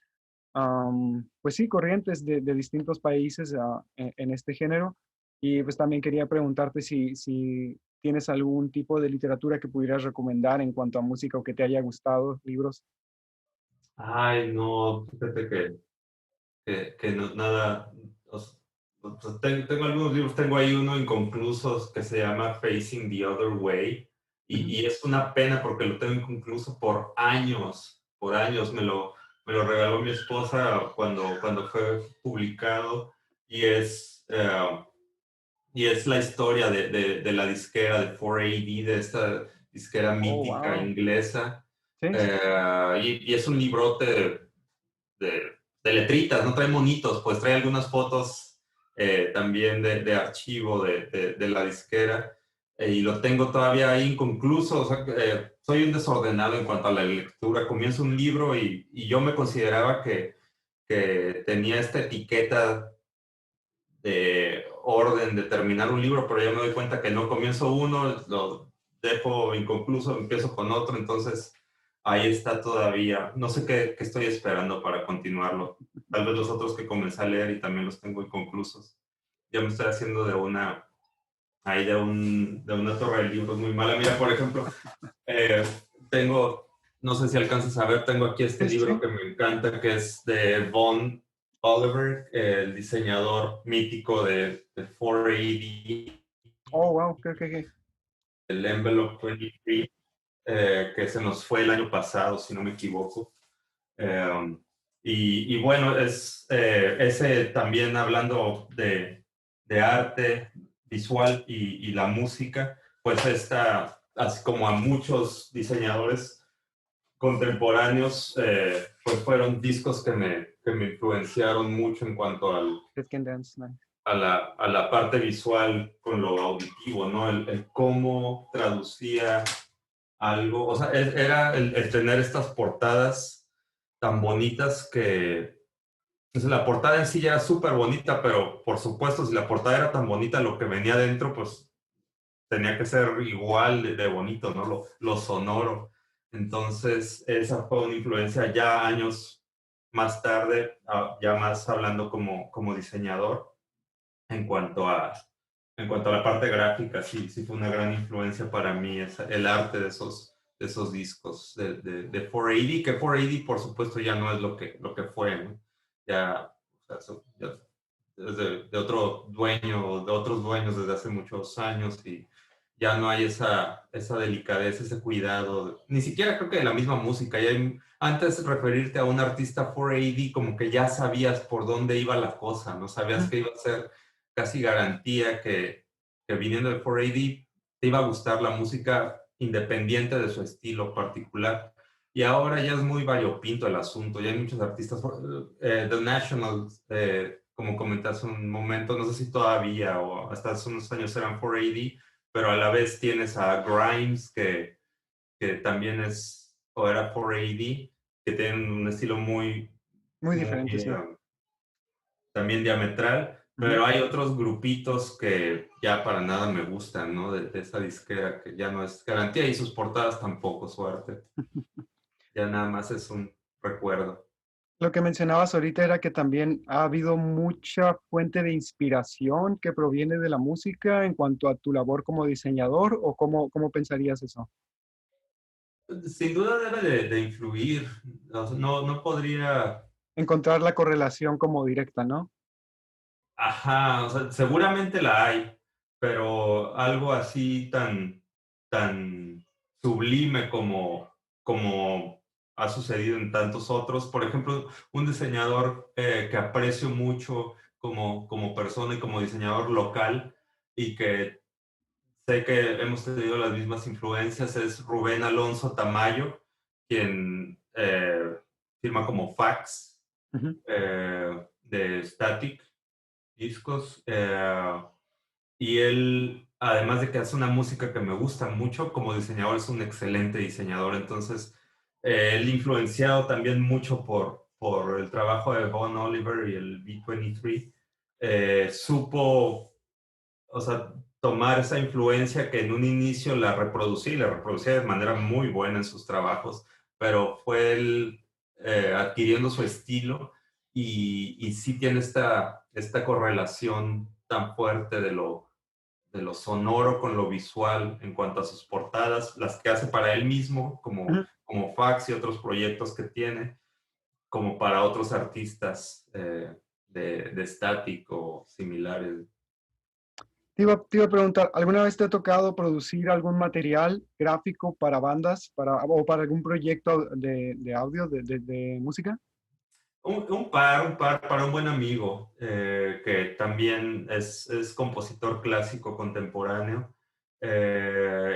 [SPEAKER 2] pues sí, corrientes de distintos países en este género. Y pues también quería preguntarte si tienes algún tipo de literatura que pudieras recomendar en cuanto a música o que te haya gustado, libros.
[SPEAKER 1] Ay, no, fíjate que no, nada. O sea, tengo algunos libros, tengo ahí uno inconcluso que se llama Facing the Other Way,
[SPEAKER 2] Ujú.
[SPEAKER 1] y es una pena porque lo tengo inconcluso por años, me lo regaló mi esposa cuando fue publicado, y es la historia de la disquera de 4AD, de esta disquera
[SPEAKER 2] Oh,
[SPEAKER 1] mítica
[SPEAKER 2] wow.
[SPEAKER 1] inglesa.
[SPEAKER 2] Sí, sí.
[SPEAKER 1] Y es un librote de letritas, no trae monitos, pues trae algunas fotos también de archivo de la disquera, y lo tengo todavía ahí inconcluso. O sea, soy un desordenado en cuanto a la lectura. Comienzo un libro y yo me consideraba que tenía esta etiqueta de orden de terminar un libro, pero ya me doy cuenta que no comienzo uno, lo dejo inconcluso, empiezo con otro, entonces ahí está todavía. No sé qué estoy esperando para continuarlo. Tal vez los otros que comencé a leer y también los tengo inconclusos. Ya me estoy haciendo de una torre de libros muy mala. Mira, por ejemplo, eh, tengo, no sé si alcanzas a ver, tengo aquí este
[SPEAKER 2] Sí, sí,
[SPEAKER 1] libro
[SPEAKER 2] sí.
[SPEAKER 1] que me encanta, que es de Von Oliver, el diseñador mítico de 4AD,
[SPEAKER 2] Oh, wow. ¿Qué?
[SPEAKER 1] el Envelope 23, que se nos fue el año pasado, si no me equivoco. Y bueno, es ese también hablando de arte visual y la música, pues está, así como a muchos diseñadores contemporáneos, pues fueron discos que me influenciaron mucho en cuanto
[SPEAKER 2] Dead Can Dance. Nice.
[SPEAKER 1] a la parte visual con lo auditivo, ¿no? El cómo traducía algo, o sea, era el tener estas portadas tan bonitas Entonces la portada en sí ya era súper bonita, pero por supuesto, si la portada era tan bonita, lo que venía dentro, pues tenía que ser igual de bonito, ¿no? Lo sonoro. Entonces, esa fue una influencia ya años más tarde, ya más hablando como diseñador, en cuanto a, en cuanto a la parte gráfica, sí, sí fue una gran influencia para mí el arte de esos discos de 480, que 480 por supuesto ya no es lo que fue, ¿no? Ya, o sea, ya es de otro dueño, de otros dueños desde hace muchos años y ya no hay esa delicadeza, ese cuidado, ni siquiera creo que de la misma música. Antes referirte a un artista 4AD como que ya sabías por dónde iba la cosa, no sabías
[SPEAKER 2] Ujú.
[SPEAKER 1] que iba a ser casi garantía que viniendo de 4AD te iba a gustar la música independiente de su estilo particular. Y ahora ya es muy variopinto el asunto, ya hay muchos artistas. The National, como comentaste un momento, no sé si todavía o hasta hace unos años eran 480, pero a la vez tienes a Grimes, que también es, o era 480, que tienen un estilo
[SPEAKER 2] Muy
[SPEAKER 1] muy
[SPEAKER 2] diferente, sí.
[SPEAKER 1] también diametral,
[SPEAKER 2] Ujú.
[SPEAKER 1] pero hay otros grupitos que ya para nada me gustan, ¿no? De esa disquera que ya no es garantía y sus portadas tampoco, su arte. Ya nada más es un recuerdo.
[SPEAKER 2] Lo que mencionabas ahorita era que también ha habido mucha fuente de inspiración que proviene de la música en cuanto a tu labor como diseñador, ¿o cómo pensarías eso?
[SPEAKER 1] Sin duda debe de influir. O sea, no podría,
[SPEAKER 2] Encontrar la correlación como directa, ¿no?
[SPEAKER 1] ajá, o sea, seguramente la hay, pero algo así tan sublime como ha sucedido en tantos otros. Por ejemplo, un diseñador que aprecio mucho como persona y como diseñador local y que sé que hemos tenido las mismas influencias es Rubén Alonso Tamayo, quien firma como Fax
[SPEAKER 2] Ujú,
[SPEAKER 1] de Static Discos. Y él, además de que hace una música que me gusta mucho, como diseñador es un excelente diseñador. Entonces, él influenciado también mucho por el trabajo de Von Oliver y el B-23, supo, o sea, tomar esa influencia que en un inicio la reproducía de manera muy buena en sus trabajos, pero fue él adquiriendo su estilo y sí tiene esta correlación tan fuerte de lo sonoro con lo visual en cuanto a sus portadas, las que hace para él mismo,
[SPEAKER 2] ujú.
[SPEAKER 1] como Fax y otros proyectos que tiene, como para otros artistas de Static o similares.
[SPEAKER 2] Te iba a preguntar, ¿alguna vez te ha tocado producir algún material gráfico para bandas o para algún proyecto de audio, de música?
[SPEAKER 1] Un par para un buen amigo que también es compositor clásico contemporáneo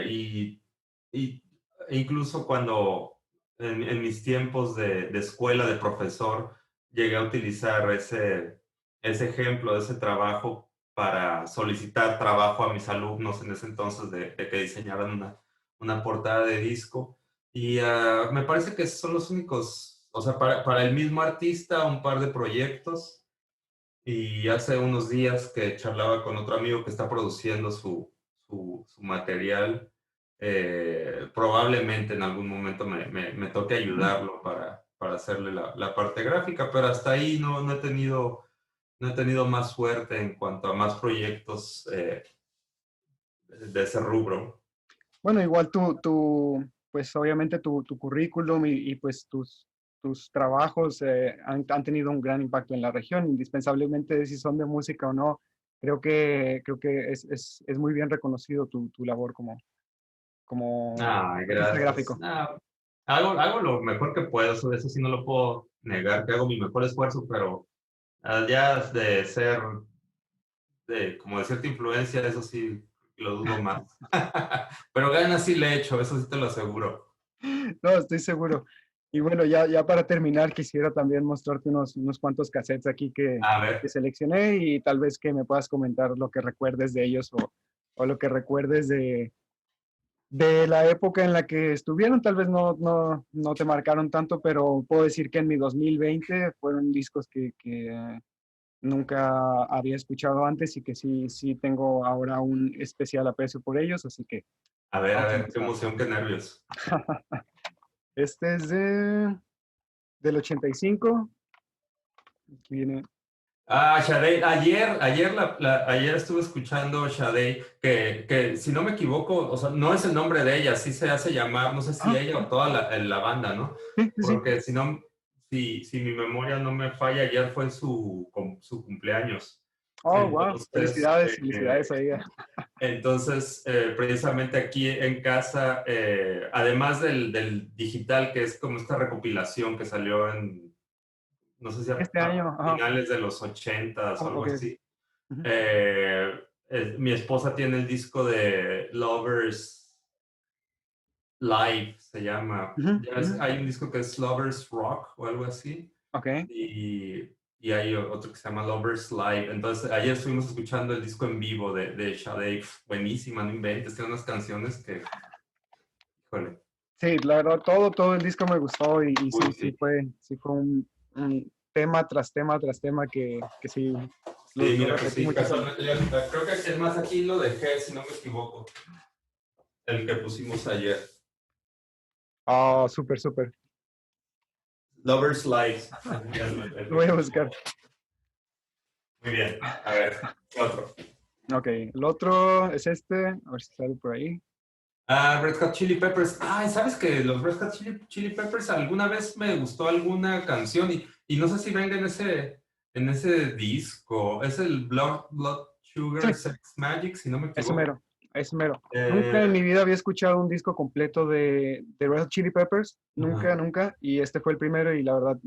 [SPEAKER 1] y incluso cuando en mis tiempos de escuela de profesor llegué a utilizar ese ejemplo, ese trabajo para solicitar trabajo a mis alumnos en ese entonces de que diseñaran una portada de disco. Y me parece que son los únicos, o sea, para el mismo artista, un par de proyectos. Y hace unos días que charlaba con otro amigo que está produciendo su material, probablemente en algún momento me toque ayudarlo para hacerle la parte gráfica, pero hasta ahí no he tenido más suerte en cuanto a más proyectos de ese rubro.
[SPEAKER 2] Bueno, igual pues obviamente tu currículum y pues tus trabajos han tenido un gran impacto en la región, indispensablemente si son de música o no. Creo que es muy bien reconocido tu labor como
[SPEAKER 1] Ay,
[SPEAKER 2] artista
[SPEAKER 1] gracias.
[SPEAKER 2] gráfico.
[SPEAKER 1] No, hago lo mejor que puedo, eso sí no lo puedo negar, que hago mi mejor esfuerzo, pero ya de ser, como de cierta influencia, eso sí lo dudo más. Pero ganas sí le he hecho, eso sí te lo aseguro.
[SPEAKER 2] No, estoy seguro. Y bueno, ya para terminar, quisiera también mostrarte unos cuantos cassettes aquí
[SPEAKER 1] A
[SPEAKER 2] que
[SPEAKER 1] ver,
[SPEAKER 2] seleccioné y tal vez que me puedas comentar lo que recuerdes de ellos o lo que recuerdes de la época en la que estuvieron, tal vez no te marcaron tanto, pero puedo decir que en mi 2020 fueron discos que nunca había escuchado antes y que sí tengo ahora un especial aprecio por ellos, así que
[SPEAKER 1] A
[SPEAKER 2] vamos a
[SPEAKER 1] ver, qué
[SPEAKER 2] empezar.
[SPEAKER 1] emoción, qué nervios.
[SPEAKER 2] Este es del 85. Aquí viene.
[SPEAKER 1] Ah, Sade, ayer estuve escuchando Sade, que si no me equivoco, o sea, no es el nombre de ella, sí se hace llamar, no sé si
[SPEAKER 2] Ah,
[SPEAKER 1] ella o toda la banda, ¿no?
[SPEAKER 2] sí, sí, sí.
[SPEAKER 1] Porque si no, si mi memoria no me falla, ayer fue su cumpleaños.
[SPEAKER 2] Oh, wow.
[SPEAKER 1] Entonces,
[SPEAKER 2] Felicidades, felicidades a ella.
[SPEAKER 1] precisamente aquí en casa, además del digital, que es como esta recopilación que salió en, no sé si
[SPEAKER 2] Este
[SPEAKER 1] a
[SPEAKER 2] año, ajá.
[SPEAKER 1] finales de los 80 o
[SPEAKER 2] Oh,
[SPEAKER 1] algo
[SPEAKER 2] ok.
[SPEAKER 1] así.
[SPEAKER 2] Ujú,
[SPEAKER 1] Mi esposa tiene el disco de Lovers Live, se llama.
[SPEAKER 2] ujú, ujú.
[SPEAKER 1] Hay un disco que es Lovers Rock o algo así.
[SPEAKER 2] Ok.
[SPEAKER 1] Y hay otro que se llama Lovers Live. Entonces, ayer estuvimos escuchando el disco en vivo de Sade. Buenísima, no inventes. Tiene unas canciones que, híjole,
[SPEAKER 2] Sí, la verdad, todo el disco me gustó y
[SPEAKER 1] uy,
[SPEAKER 2] sí
[SPEAKER 1] sí.
[SPEAKER 2] sí fue un tema tras tema que sí
[SPEAKER 1] Sí,
[SPEAKER 2] lo
[SPEAKER 1] mira, pues
[SPEAKER 2] repetí
[SPEAKER 1] sí,
[SPEAKER 2] muchísimo.
[SPEAKER 1] casualmente, creo que es más aquí lo dejé, si no me equivoco, el que pusimos ayer.
[SPEAKER 2] Ah, súper, súper.
[SPEAKER 1] Lovers Live.
[SPEAKER 2] Lo voy a buscar.
[SPEAKER 1] Muy bien. A ver, ¿qué otro?
[SPEAKER 2] Ok, el otro es este. A ver si sale por ahí.
[SPEAKER 1] Ah, Red Hot Chili Peppers. Ay, ¿sabes que los Red Hot Chili Peppers alguna vez me gustó alguna canción y no sé si venga en ese disco? Es el Blood
[SPEAKER 2] Sí,
[SPEAKER 1] Sugar Sex Magic, si no me
[SPEAKER 2] ese
[SPEAKER 1] equivoco.
[SPEAKER 2] mero, ese mero. Nunca en
[SPEAKER 1] Eh,
[SPEAKER 2] mi vida había escuchado un disco completo de Red Hot Chili Peppers. Nunca,
[SPEAKER 1] ajá.
[SPEAKER 2] nunca. Y este fue el primero y la verdad,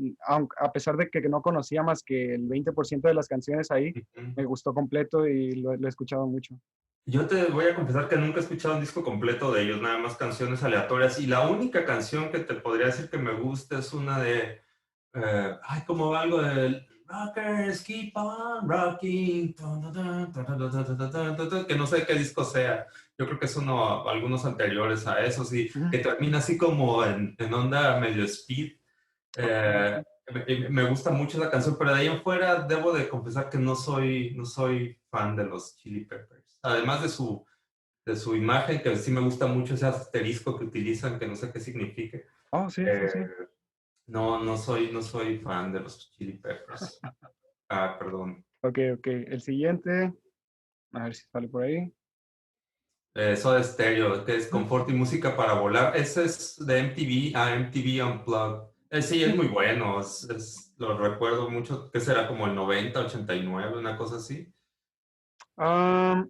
[SPEAKER 2] a pesar de que no conocía más que el 20% de las canciones ahí,
[SPEAKER 1] Ujú.
[SPEAKER 2] me gustó completo y lo he escuchado mucho.
[SPEAKER 1] Yo te voy a confesar que nunca he escuchado un disco completo de ellos, nada más canciones aleatorias. Y la única canción que te podría decir que me gusta es una de ay, como algo del Rockers Keep on Rocking, que no sé qué disco sea. Yo creo que es uno, algunos anteriores a esos, y
[SPEAKER 2] Ujú.
[SPEAKER 1] que termina así como en onda medio speed.
[SPEAKER 2] Ok,
[SPEAKER 1] Eh,
[SPEAKER 2] ok.
[SPEAKER 1] me gusta mucho la canción, pero de ahí en fuera debo de confesar que no soy fan de los Chili Peppers. Además de su imagen, que sí me gusta mucho ese asterisco que utilizan, que no sé qué significa.
[SPEAKER 2] Oh, sí, sí,
[SPEAKER 1] Eh,
[SPEAKER 2] sí.
[SPEAKER 1] no soy fan de los Chili Peppers. Ah, perdón.
[SPEAKER 2] Ok, ok. El siguiente, a ver si sale por ahí.
[SPEAKER 1] Soda Stereo, que es
[SPEAKER 2] Ujú.
[SPEAKER 1] Confort y Música para Volar. Ese es de MTV, MTV Unplugged. Sí, es
[SPEAKER 2] Sí.
[SPEAKER 1] muy bueno. Lo recuerdo mucho, que será como el 90, 89, una cosa así.
[SPEAKER 2] Ah,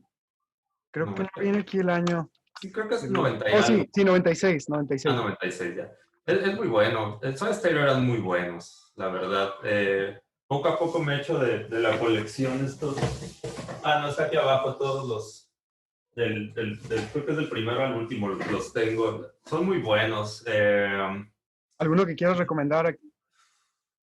[SPEAKER 2] creo que no
[SPEAKER 1] 90.
[SPEAKER 2] viene aquí el año.
[SPEAKER 1] Sí, creo que es
[SPEAKER 2] Pero...
[SPEAKER 1] 90 y
[SPEAKER 2] Oh,
[SPEAKER 1] algo.
[SPEAKER 2] sí, sí, 96,
[SPEAKER 1] Ah,
[SPEAKER 2] 96.
[SPEAKER 1] 96 ya. Es muy bueno. Soda Stereo eran muy buenos, la verdad. Poco a poco me he hecho de la colección estos. Ah, no, está aquí abajo todos los. Creo que es del primero al último, los tengo. Son muy buenos.
[SPEAKER 2] ¿Alguno que quieras recomendar?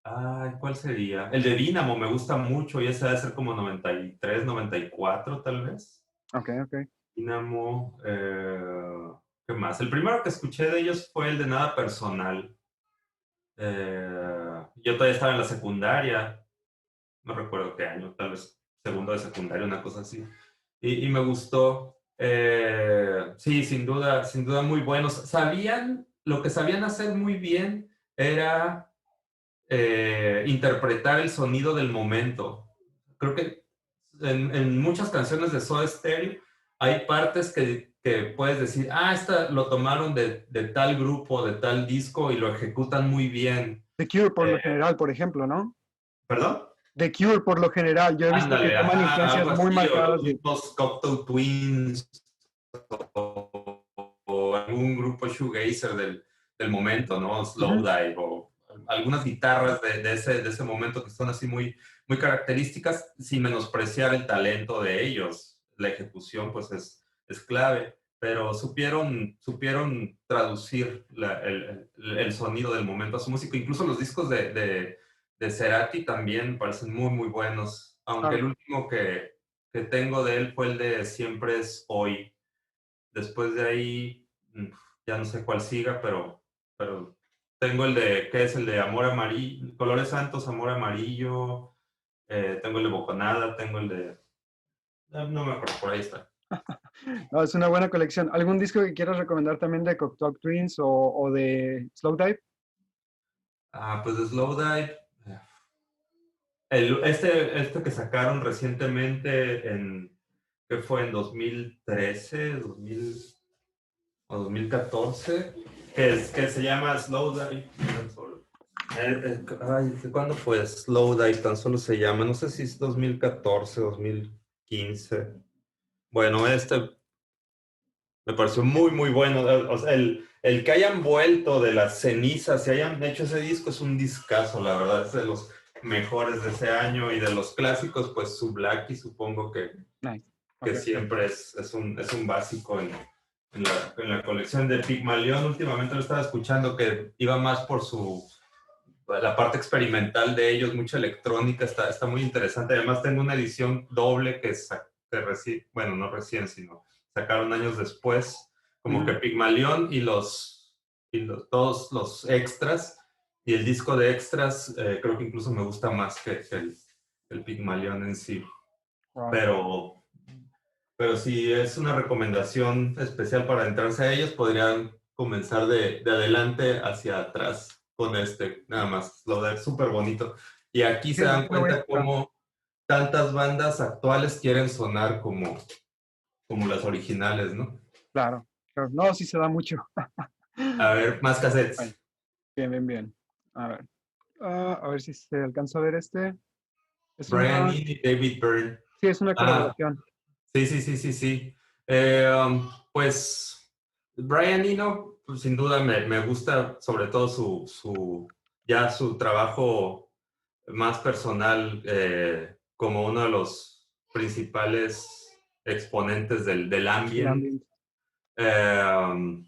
[SPEAKER 1] Ay, ¿cuál sería? El de Dynamo me gusta mucho y ese debe ser como 93, 94 tal vez.
[SPEAKER 2] Ok, ok.
[SPEAKER 1] Dynamo, ¿qué más? El primero que escuché de ellos fue el de Nada Personal. Yo todavía estaba en la secundaria, no recuerdo qué año, tal vez segundo de secundaria, una cosa así. Y me gustó. Sí, sin duda muy buenos. Lo que sabían hacer muy bien era interpretar el sonido del momento. Creo que en muchas canciones de Soda Stereo hay partes que puedes decir, esta lo tomaron de tal grupo, de tal disco y lo ejecutan muy bien.
[SPEAKER 2] The Cure por
[SPEAKER 1] Eh,
[SPEAKER 2] lo general, por ejemplo, ¿no?
[SPEAKER 1] ¿Perdón?
[SPEAKER 2] The Cure por lo general. Yo he visto que
[SPEAKER 1] Ándale,
[SPEAKER 2] toman
[SPEAKER 1] ajá,
[SPEAKER 2] influencias
[SPEAKER 1] algo
[SPEAKER 2] muy
[SPEAKER 1] así, o los
[SPEAKER 2] marcadas de...
[SPEAKER 1] mismos Cocteau Twins, o algún grupo shoegazer del momento, ¿no?
[SPEAKER 2] Ujú.
[SPEAKER 1] Slowdive, o algunas guitarras de ese momento que son así muy, muy características, sin menospreciar el talento de ellos. La ejecución, pues, es clave, pero supieron traducir el sonido del momento a su música. Incluso los discos de Cerati también parecen muy, muy buenos, aunque
[SPEAKER 2] Ah,
[SPEAKER 1] el último que tengo de él fue el de Siempre es Hoy. Después de ahí, mm, ya no sé cuál siga, pero tengo el de, ¿qué es? El de Amor Amarillo, Colores Santos, Amor Amarillo, tengo el de Boconada, tengo el de, no me acuerdo, por ahí está.
[SPEAKER 2] No, es una buena colección. ¿Algún disco que quieras recomendar también de Cocteau Twins o de Slowdive?
[SPEAKER 1] Ah, pues de Slowdive, este que sacaron recientemente ¿qué fue? En 2013, 2000 o 2014, que se llama Slowdive. Ay, ¿cuándo fue Slowdive? Tan solo se llama, no sé si es 2014, 2015. Bueno, me pareció muy, muy bueno. O sea, el que hayan vuelto de las cenizas y hayan hecho ese disco es un discazo, la verdad. Es de los mejores de ese año y de los clásicos, pues su Blackie supongo
[SPEAKER 2] Nice.
[SPEAKER 1] que
[SPEAKER 2] Ok.
[SPEAKER 1] siempre es un básico en la colección de Pygmalion. Últimamente lo estaba escuchando que iba más por la parte experimental de ellos, mucha electrónica, está muy interesante. Además tengo una edición doble bueno, no recién, sino sacaron años después, como que
[SPEAKER 2] Ujú.
[SPEAKER 1] Pygmalion todos los extras, y el disco de extras creo que incluso me gusta más que el Pygmalion en sí.
[SPEAKER 2] Wow.
[SPEAKER 1] Pero, pero si es una recomendación especial para entrarse a ellos, podrían comenzar de adelante hacia atrás con nada más, lo de súper bonito. Y aquí
[SPEAKER 2] Sí,
[SPEAKER 1] se dan
[SPEAKER 2] lo voy a
[SPEAKER 1] cuenta
[SPEAKER 2] escuchar.
[SPEAKER 1] cómo tantas bandas actuales quieren sonar como las originales, ¿no?
[SPEAKER 2] Claro, claro. No, sí se da mucho.
[SPEAKER 1] A ver, más
[SPEAKER 2] Ay,
[SPEAKER 1] cassettes.
[SPEAKER 2] bien, bien, bien. A ver. A ver si se alcanza a ver este. Es
[SPEAKER 1] Brian
[SPEAKER 2] una,
[SPEAKER 1] Eno y David Byrne.
[SPEAKER 2] sí, es una
[SPEAKER 1] Ah,
[SPEAKER 2] colaboración.
[SPEAKER 1] sí, sí, sí, sí, sí. Pues Brian Eno, pues, sin duda me gusta sobre todo ya su trabajo más personal como uno de los principales exponentes del
[SPEAKER 2] El
[SPEAKER 1] ambient.
[SPEAKER 2] ambient.
[SPEAKER 1] Eh,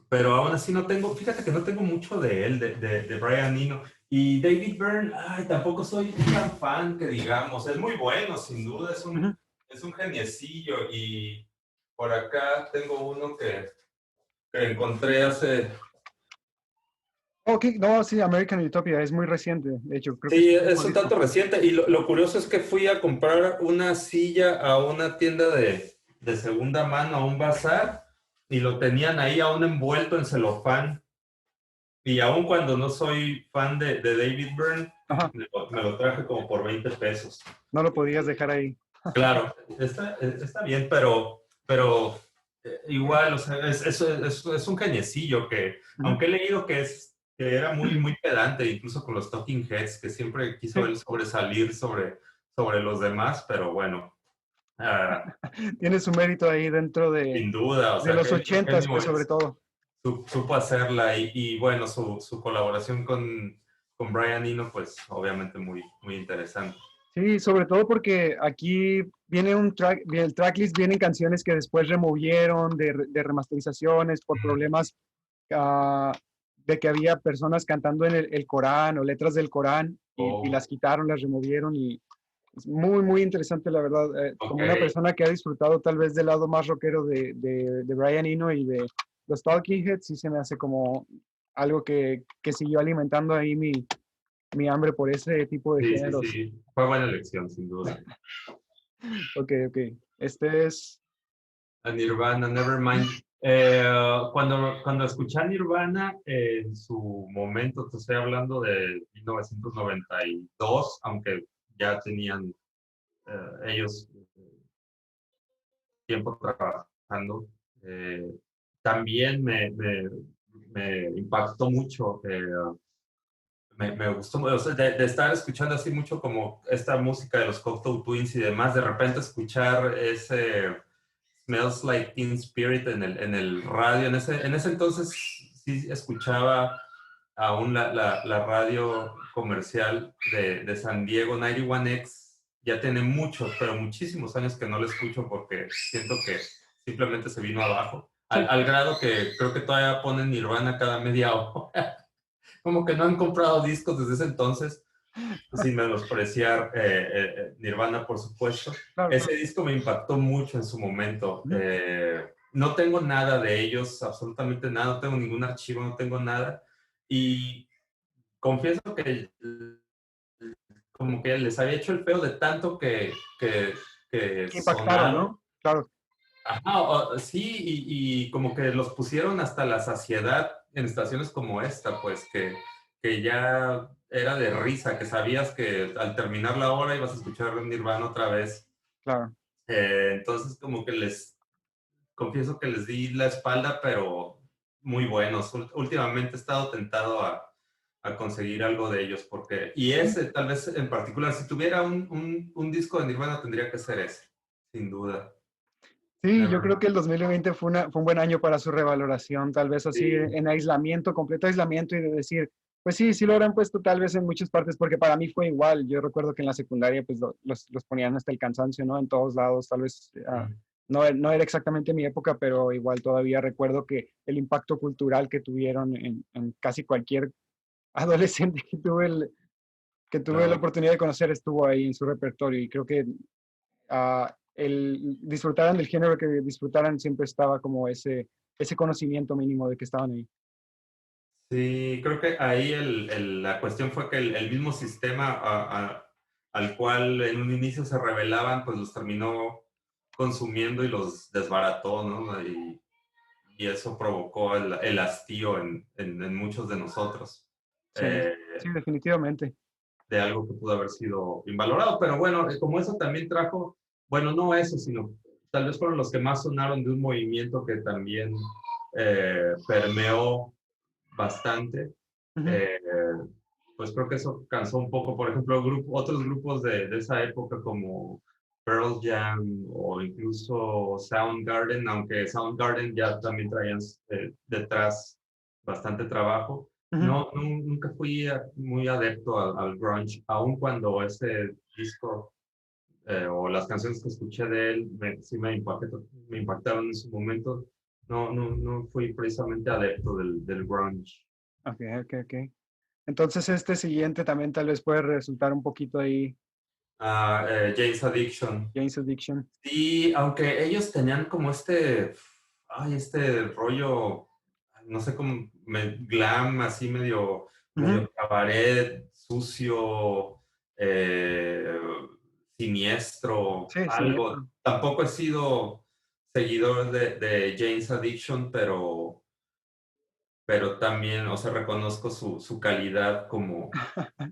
[SPEAKER 1] pero aún así fíjate que no tengo mucho de él, de Brian Eno. Y David Byrne, ay, tampoco soy tan fan que digamos, es muy bueno, sin duda,
[SPEAKER 2] Ujú.
[SPEAKER 1] es un geniecillo. Y por acá tengo uno que encontré
[SPEAKER 2] Ok, no, sí, American Utopia es muy reciente. De hecho, creo que es
[SPEAKER 1] sí,
[SPEAKER 2] un
[SPEAKER 1] es
[SPEAKER 2] mismo
[SPEAKER 1] un
[SPEAKER 2] disco.
[SPEAKER 1] tanto reciente. Y lo curioso es que fui a comprar una silla a una tienda de segunda mano, a un bazar, y lo tenían ahí aún envuelto en celofán. Y aun cuando no soy fan de David Byrne,
[SPEAKER 2] Ajá,
[SPEAKER 1] me lo traje como por 20 pesos.
[SPEAKER 2] no lo podías dejar ahí.
[SPEAKER 1] Claro, está bien, pero igual, o sea, es un geniecillo que,
[SPEAKER 2] Ujú.
[SPEAKER 1] aunque he leído que era muy, muy pedante, incluso con los Talking Heads, que siempre quiso
[SPEAKER 2] Sí,
[SPEAKER 1] él sobresalir sobre los demás, pero bueno, ah,
[SPEAKER 2] tiene su mérito ahí dentro
[SPEAKER 1] sin duda, o
[SPEAKER 2] de
[SPEAKER 1] sea,
[SPEAKER 2] los
[SPEAKER 1] genio,
[SPEAKER 2] ochentas,
[SPEAKER 1] genio
[SPEAKER 2] pues sobre
[SPEAKER 1] es.
[SPEAKER 2] todo.
[SPEAKER 1] Supo hacerla y bueno, su colaboración con Brian Eno, pues obviamente muy, muy interesante.
[SPEAKER 2] Sí, sobre todo porque aquí viene el tracklist vienen canciones que después removieron de remasterizaciones por problemas ah, de que había personas cantando en el Corán o letras del Corán y
[SPEAKER 1] Oh,
[SPEAKER 2] las quitaron, las removieron y es muy, muy interesante, la verdad.
[SPEAKER 1] ok,
[SPEAKER 2] Como una persona que ha disfrutado tal vez del lado más rockero de Brian Eno y de los Talking Heads, sí se me hace como algo que siguió alimentando ahí mi hambre por ese tipo de
[SPEAKER 1] sí, sí,
[SPEAKER 2] géneros.
[SPEAKER 1] sí, fue buena elección, sin duda.
[SPEAKER 2] Ok, ok. Este es.
[SPEAKER 1] A Nirvana, Nevermind. Cuando escuché a Nirvana en su momento, te estoy hablando de 1992, aunque ya tenían ellos tiempo trabajando, eh, también me impactó mucho. Me gustó, o sea, de estar escuchando así mucho como esta música de los Cocteau Twins y demás, de repente escuchar ese Smells Like Teen Spirit en el radio. En ese entonces sí escuchaba aún la radio comercial de San Diego, 91X. Ya tiene muchos, pero muchísimos años que no lo escucho porque siento que simplemente se vino abajo. Al,
[SPEAKER 2] Sí.
[SPEAKER 1] al grado que creo que todavía ponen Nirvana cada media hora. Como que no han comprado discos desde ese entonces, sin menospreciar Nirvana, por supuesto.
[SPEAKER 2] Claro,
[SPEAKER 1] Ese
[SPEAKER 2] claro.
[SPEAKER 1] disco me impactó mucho en su momento.
[SPEAKER 2] Ujú.
[SPEAKER 1] no tengo nada de ellos, absolutamente nada, no tengo ningún archivo, no tengo nada. Y confieso que como que les había hecho el feo de tanto que
[SPEAKER 2] Que impactaron,
[SPEAKER 1] sonaron.
[SPEAKER 2] ¿no? Claro,
[SPEAKER 1] Ajá, sí, y como que los pusieron hasta la saciedad en estaciones como esta, pues que ya era de risa, que sabías que al terminar la hora ibas a escuchar Nirvana otra vez.
[SPEAKER 2] claro.
[SPEAKER 1] Entonces como que confieso que les di la espalda, pero muy buenos. Últimamente he estado tentado a conseguir algo de ellos, y
[SPEAKER 2] Sí,
[SPEAKER 1] ese tal vez en particular, si tuviera un disco de Nirvana tendría que ser ese, sin duda.
[SPEAKER 2] sí, yo creo
[SPEAKER 1] Nevermind.
[SPEAKER 2] que el 2020 fue un buen año para su revaloración, tal vez así
[SPEAKER 1] Sí.
[SPEAKER 2] en aislamiento, completo aislamiento y de decir, pues sí, sí lo habrán puesto tal vez en muchas partes, porque para mí fue igual. Yo recuerdo que en la secundaria pues los ponían hasta el cansancio, ¿no? En todos lados, tal vez
[SPEAKER 1] Mm.
[SPEAKER 2] no era exactamente mi época, pero igual todavía recuerdo que el impacto cultural que tuvieron en casi cualquier adolescente que tuve la
[SPEAKER 1] Claro.
[SPEAKER 2] oportunidad de conocer estuvo ahí en su repertorio y creo que el disfrutaran del género que disfrutaran siempre estaba como ese conocimiento mínimo de que estaban ahí.
[SPEAKER 1] Sí, creo que ahí la cuestión fue que el mismo sistema al cual en un inicio se rebelaban, pues los terminó consumiendo y los desbarató, ¿no? Y eso provocó el hastío en muchos de nosotros,
[SPEAKER 2] Sí,
[SPEAKER 1] eh,
[SPEAKER 2] sí, definitivamente.
[SPEAKER 1] de algo que pudo haber sido invalorado. Pero bueno, como eso también trajo, bueno, no eso, sino tal vez fueron los que más sonaron de un movimiento que también permeó bastante.
[SPEAKER 2] Ujú,
[SPEAKER 1] eh, pues creo que eso cansó un poco, por ejemplo, otros grupos de esa época como Pearl Jam o incluso Soundgarden, aunque Soundgarden ya también traían detrás bastante trabajo.
[SPEAKER 2] ujú.
[SPEAKER 1] No, nunca fui muy adepto al grunge, aun cuando ese disco o las canciones que escuché de él sí me impactaron en su momento. No fui precisamente adepto del grunge.
[SPEAKER 2] Ok, ok, ok. Entonces este siguiente también tal vez puede resultar un poquito ahí,
[SPEAKER 1] Jane's Addiction.
[SPEAKER 2] Jane's Addiction.
[SPEAKER 1] Sí, aunque ellos tenían como este rollo, no sé cómo, glam, así
[SPEAKER 2] Ujú.
[SPEAKER 1] medio cabaret, sucio, eh, siniestro,
[SPEAKER 2] Sí,
[SPEAKER 1] algo.
[SPEAKER 2] siniestro.
[SPEAKER 1] Tampoco he sido seguidor de Jane's Addiction, pero también, o sea, reconozco su calidad
[SPEAKER 2] Como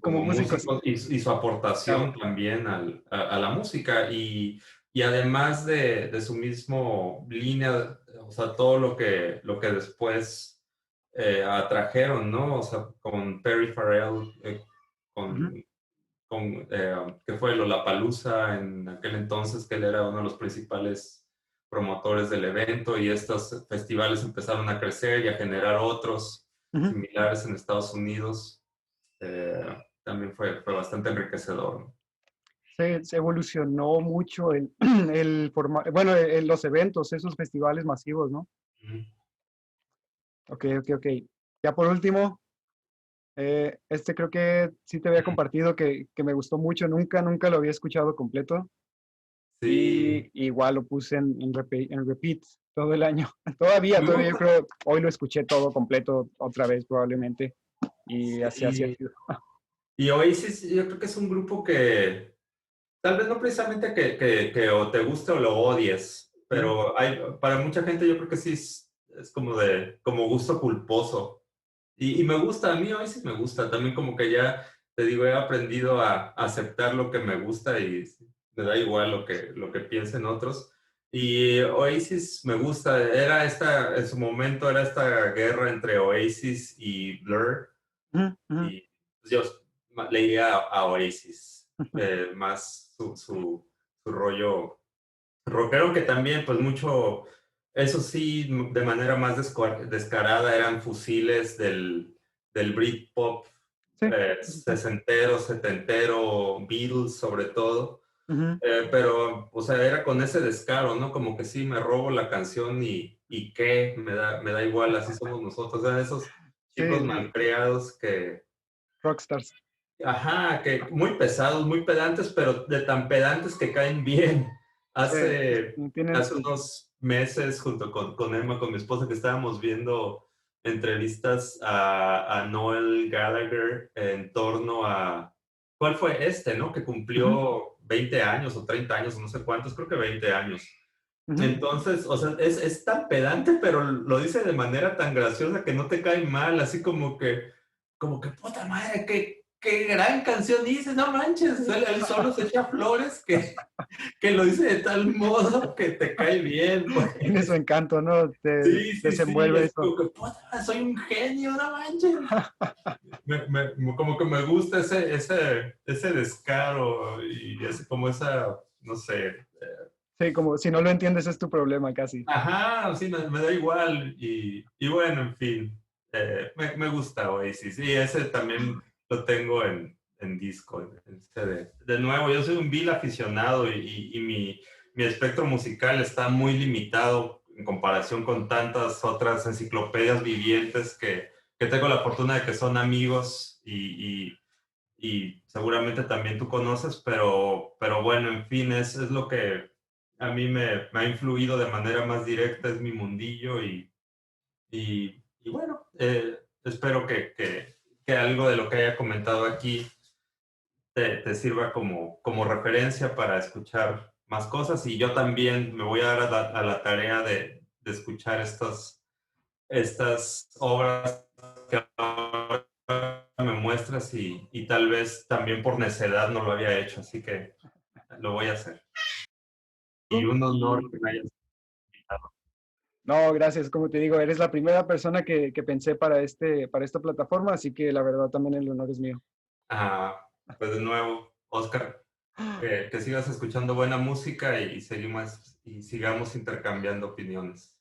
[SPEAKER 1] como
[SPEAKER 2] músicos.
[SPEAKER 1] músico y su
[SPEAKER 2] Claro.
[SPEAKER 1] aportación también a la música y además de su mismo línea, o sea, todo lo que después atrajeron, ¿no? O sea, con Perry Farrell,
[SPEAKER 2] Ujú,
[SPEAKER 1] con, que fue Lollapalooza en aquel entonces, que él era uno de los principales promotores del evento y estos festivales empezaron a crecer y a generar otros
[SPEAKER 2] ujú.
[SPEAKER 1] similares en Estados Unidos. También fue bastante enriquecedor, ¿no?
[SPEAKER 2] Se evolucionó mucho el formato, bueno, los eventos, esos festivales masivos, ¿no?
[SPEAKER 1] Ujú.
[SPEAKER 2] Ok, ok, ok. Ya por último, este creo que sí te había compartido que me gustó mucho, nunca lo había escuchado completo
[SPEAKER 1] Sí,
[SPEAKER 2] y igual lo puse en repeat todo el año.
[SPEAKER 1] me
[SPEAKER 2] Todavía yo
[SPEAKER 1] gusta.
[SPEAKER 2] creo, hoy lo escuché todo completo otra vez probablemente y así ha
[SPEAKER 1] Sí.
[SPEAKER 2] sido.
[SPEAKER 1] Y Oasis, yo creo que es un grupo que tal vez no precisamente que o te guste o lo odies,
[SPEAKER 2] Ujú,
[SPEAKER 1] pero para mucha gente yo creo que sí es como gusto culposo. Y me gusta, a mí Oasis me gusta, también como que ya, te digo, he aprendido a aceptar lo que me gusta y me da igual lo que piensen otros. Y Oasis me gusta, en su momento era esta guerra entre Oasis y Blur,
[SPEAKER 2] ujú, ujú.
[SPEAKER 1] y pues, yo le iría a Oasis, más su rollo rockero, que también, pues mucho, eso sí, de manera más descarada, eran fusiles del Britpop
[SPEAKER 2] Sí, sí, sí.
[SPEAKER 1] sesentero, setentero, Beatles sobre todo.
[SPEAKER 2] Ujú.
[SPEAKER 1] Pero, o sea, era con ese descaro, ¿no? Como que sí, me robo la canción y qué, me da igual, así somos nosotros. O sea, esos
[SPEAKER 2] Sí,
[SPEAKER 1] chicos
[SPEAKER 2] sí,
[SPEAKER 1] malcriados que,
[SPEAKER 2] rockstars.
[SPEAKER 1] ajá, que muy pesados, muy pedantes, pero de tan pedantes que caen bien.
[SPEAKER 2] Sí,
[SPEAKER 1] Hace,
[SPEAKER 2] tienen
[SPEAKER 1] hace
[SPEAKER 2] sus...
[SPEAKER 1] unos meses junto con Emma, con mi esposa, que estábamos viendo entrevistas a Noel Gallagher en torno a, ¿cuál fue este, no? Que
[SPEAKER 2] Ujú,
[SPEAKER 1] cumplió 20 años o 30 años, o no sé cuántos, creo que 20 años.
[SPEAKER 2] ujú.
[SPEAKER 1] Entonces, o sea, es tan pedante, pero lo dice de manera tan graciosa que no te cae mal, así como que, puta madre, qué gran canción dices, no manches, él solo se echa flores que lo dice de tal modo que te cae bien, pues.
[SPEAKER 2] Tiene su encanto, ¿no? Te
[SPEAKER 1] Sí, sí, sí,
[SPEAKER 2] desenvuelve
[SPEAKER 1] así
[SPEAKER 2] eso.
[SPEAKER 1] como que, puta, soy un genio, no manches. Como que me gusta ese descaro y ese, como esa, no sé.
[SPEAKER 2] Sí, como si no lo entiendes es tu problema casi.
[SPEAKER 1] Ajá, sí, me da igual. Y bueno, en fin, me gusta Oasis. Y ese también lo tengo en disco, en CD. De nuevo, yo soy un vil aficionado y mi espectro musical está muy limitado en comparación con tantas otras enciclopedias vivientes que tengo la fortuna de que son amigos y seguramente también tú conoces, pero bueno, en fin, es lo que a mí me ha influido de manera más directa, es mi mundillo y bueno, espero que algo de lo que haya comentado aquí te sirva como referencia para escuchar más cosas y yo también me voy a dar a la tarea de escuchar estas obras que ahora me muestras y tal vez también por necedad no lo había hecho, así que lo voy a hacer. Y un honor que me hayas invitado.
[SPEAKER 2] No, gracias. Como te digo, eres la primera persona que pensé para para esta plataforma, así que la verdad también el honor es mío.
[SPEAKER 1] Ah, pues de nuevo, Oscar, que sigas escuchando buena música y sigamos intercambiando opiniones.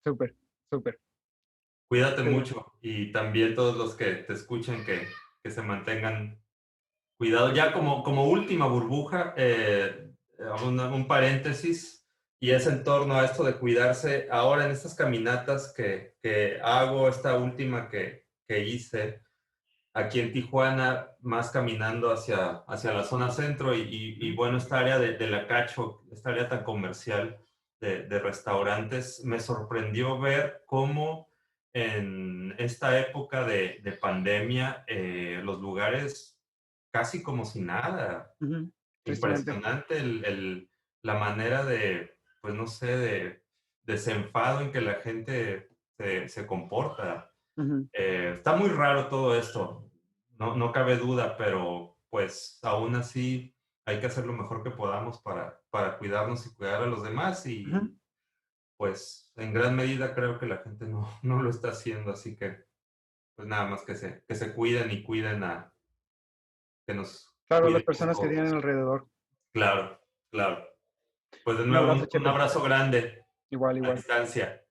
[SPEAKER 2] Súper, súper.
[SPEAKER 1] Cuídate
[SPEAKER 2] Te-
[SPEAKER 1] mucho y también todos los que te escuchen que se mantengan cuidado. Ya como última burbuja, un paréntesis, y es en torno a esto de cuidarse. Ahora en estas caminatas que hago, esta última que hice aquí en Tijuana, más caminando hacia la zona centro y bueno, esta área de La Cacho, esta área tan comercial de restaurantes, me sorprendió ver cómo en esta época de pandemia los lugares casi como si nada.
[SPEAKER 2] Ujú, tristemente.
[SPEAKER 1] Impresionante la manera de, pues no sé, de desenfado en que la gente se comporta.
[SPEAKER 2] Ujú,
[SPEAKER 1] Está muy raro todo esto, no cabe duda, pero pues aún así hay que hacer lo mejor que podamos para cuidarnos y cuidar a los demás
[SPEAKER 2] ujú.
[SPEAKER 1] y pues en gran medida creo que la gente no lo está haciendo, así que pues nada más que se cuiden y cuiden que nos
[SPEAKER 2] Claro, las
[SPEAKER 1] cuidemos
[SPEAKER 2] personas que tienen
[SPEAKER 1] todos.
[SPEAKER 2] alrededor.
[SPEAKER 1] Claro, claro. Pues de
[SPEAKER 2] Un
[SPEAKER 1] nuevo
[SPEAKER 2] abrazo,
[SPEAKER 1] un
[SPEAKER 2] Chepe.
[SPEAKER 1] abrazo grande
[SPEAKER 2] Igual,
[SPEAKER 1] a
[SPEAKER 2] igual.
[SPEAKER 1] distancia.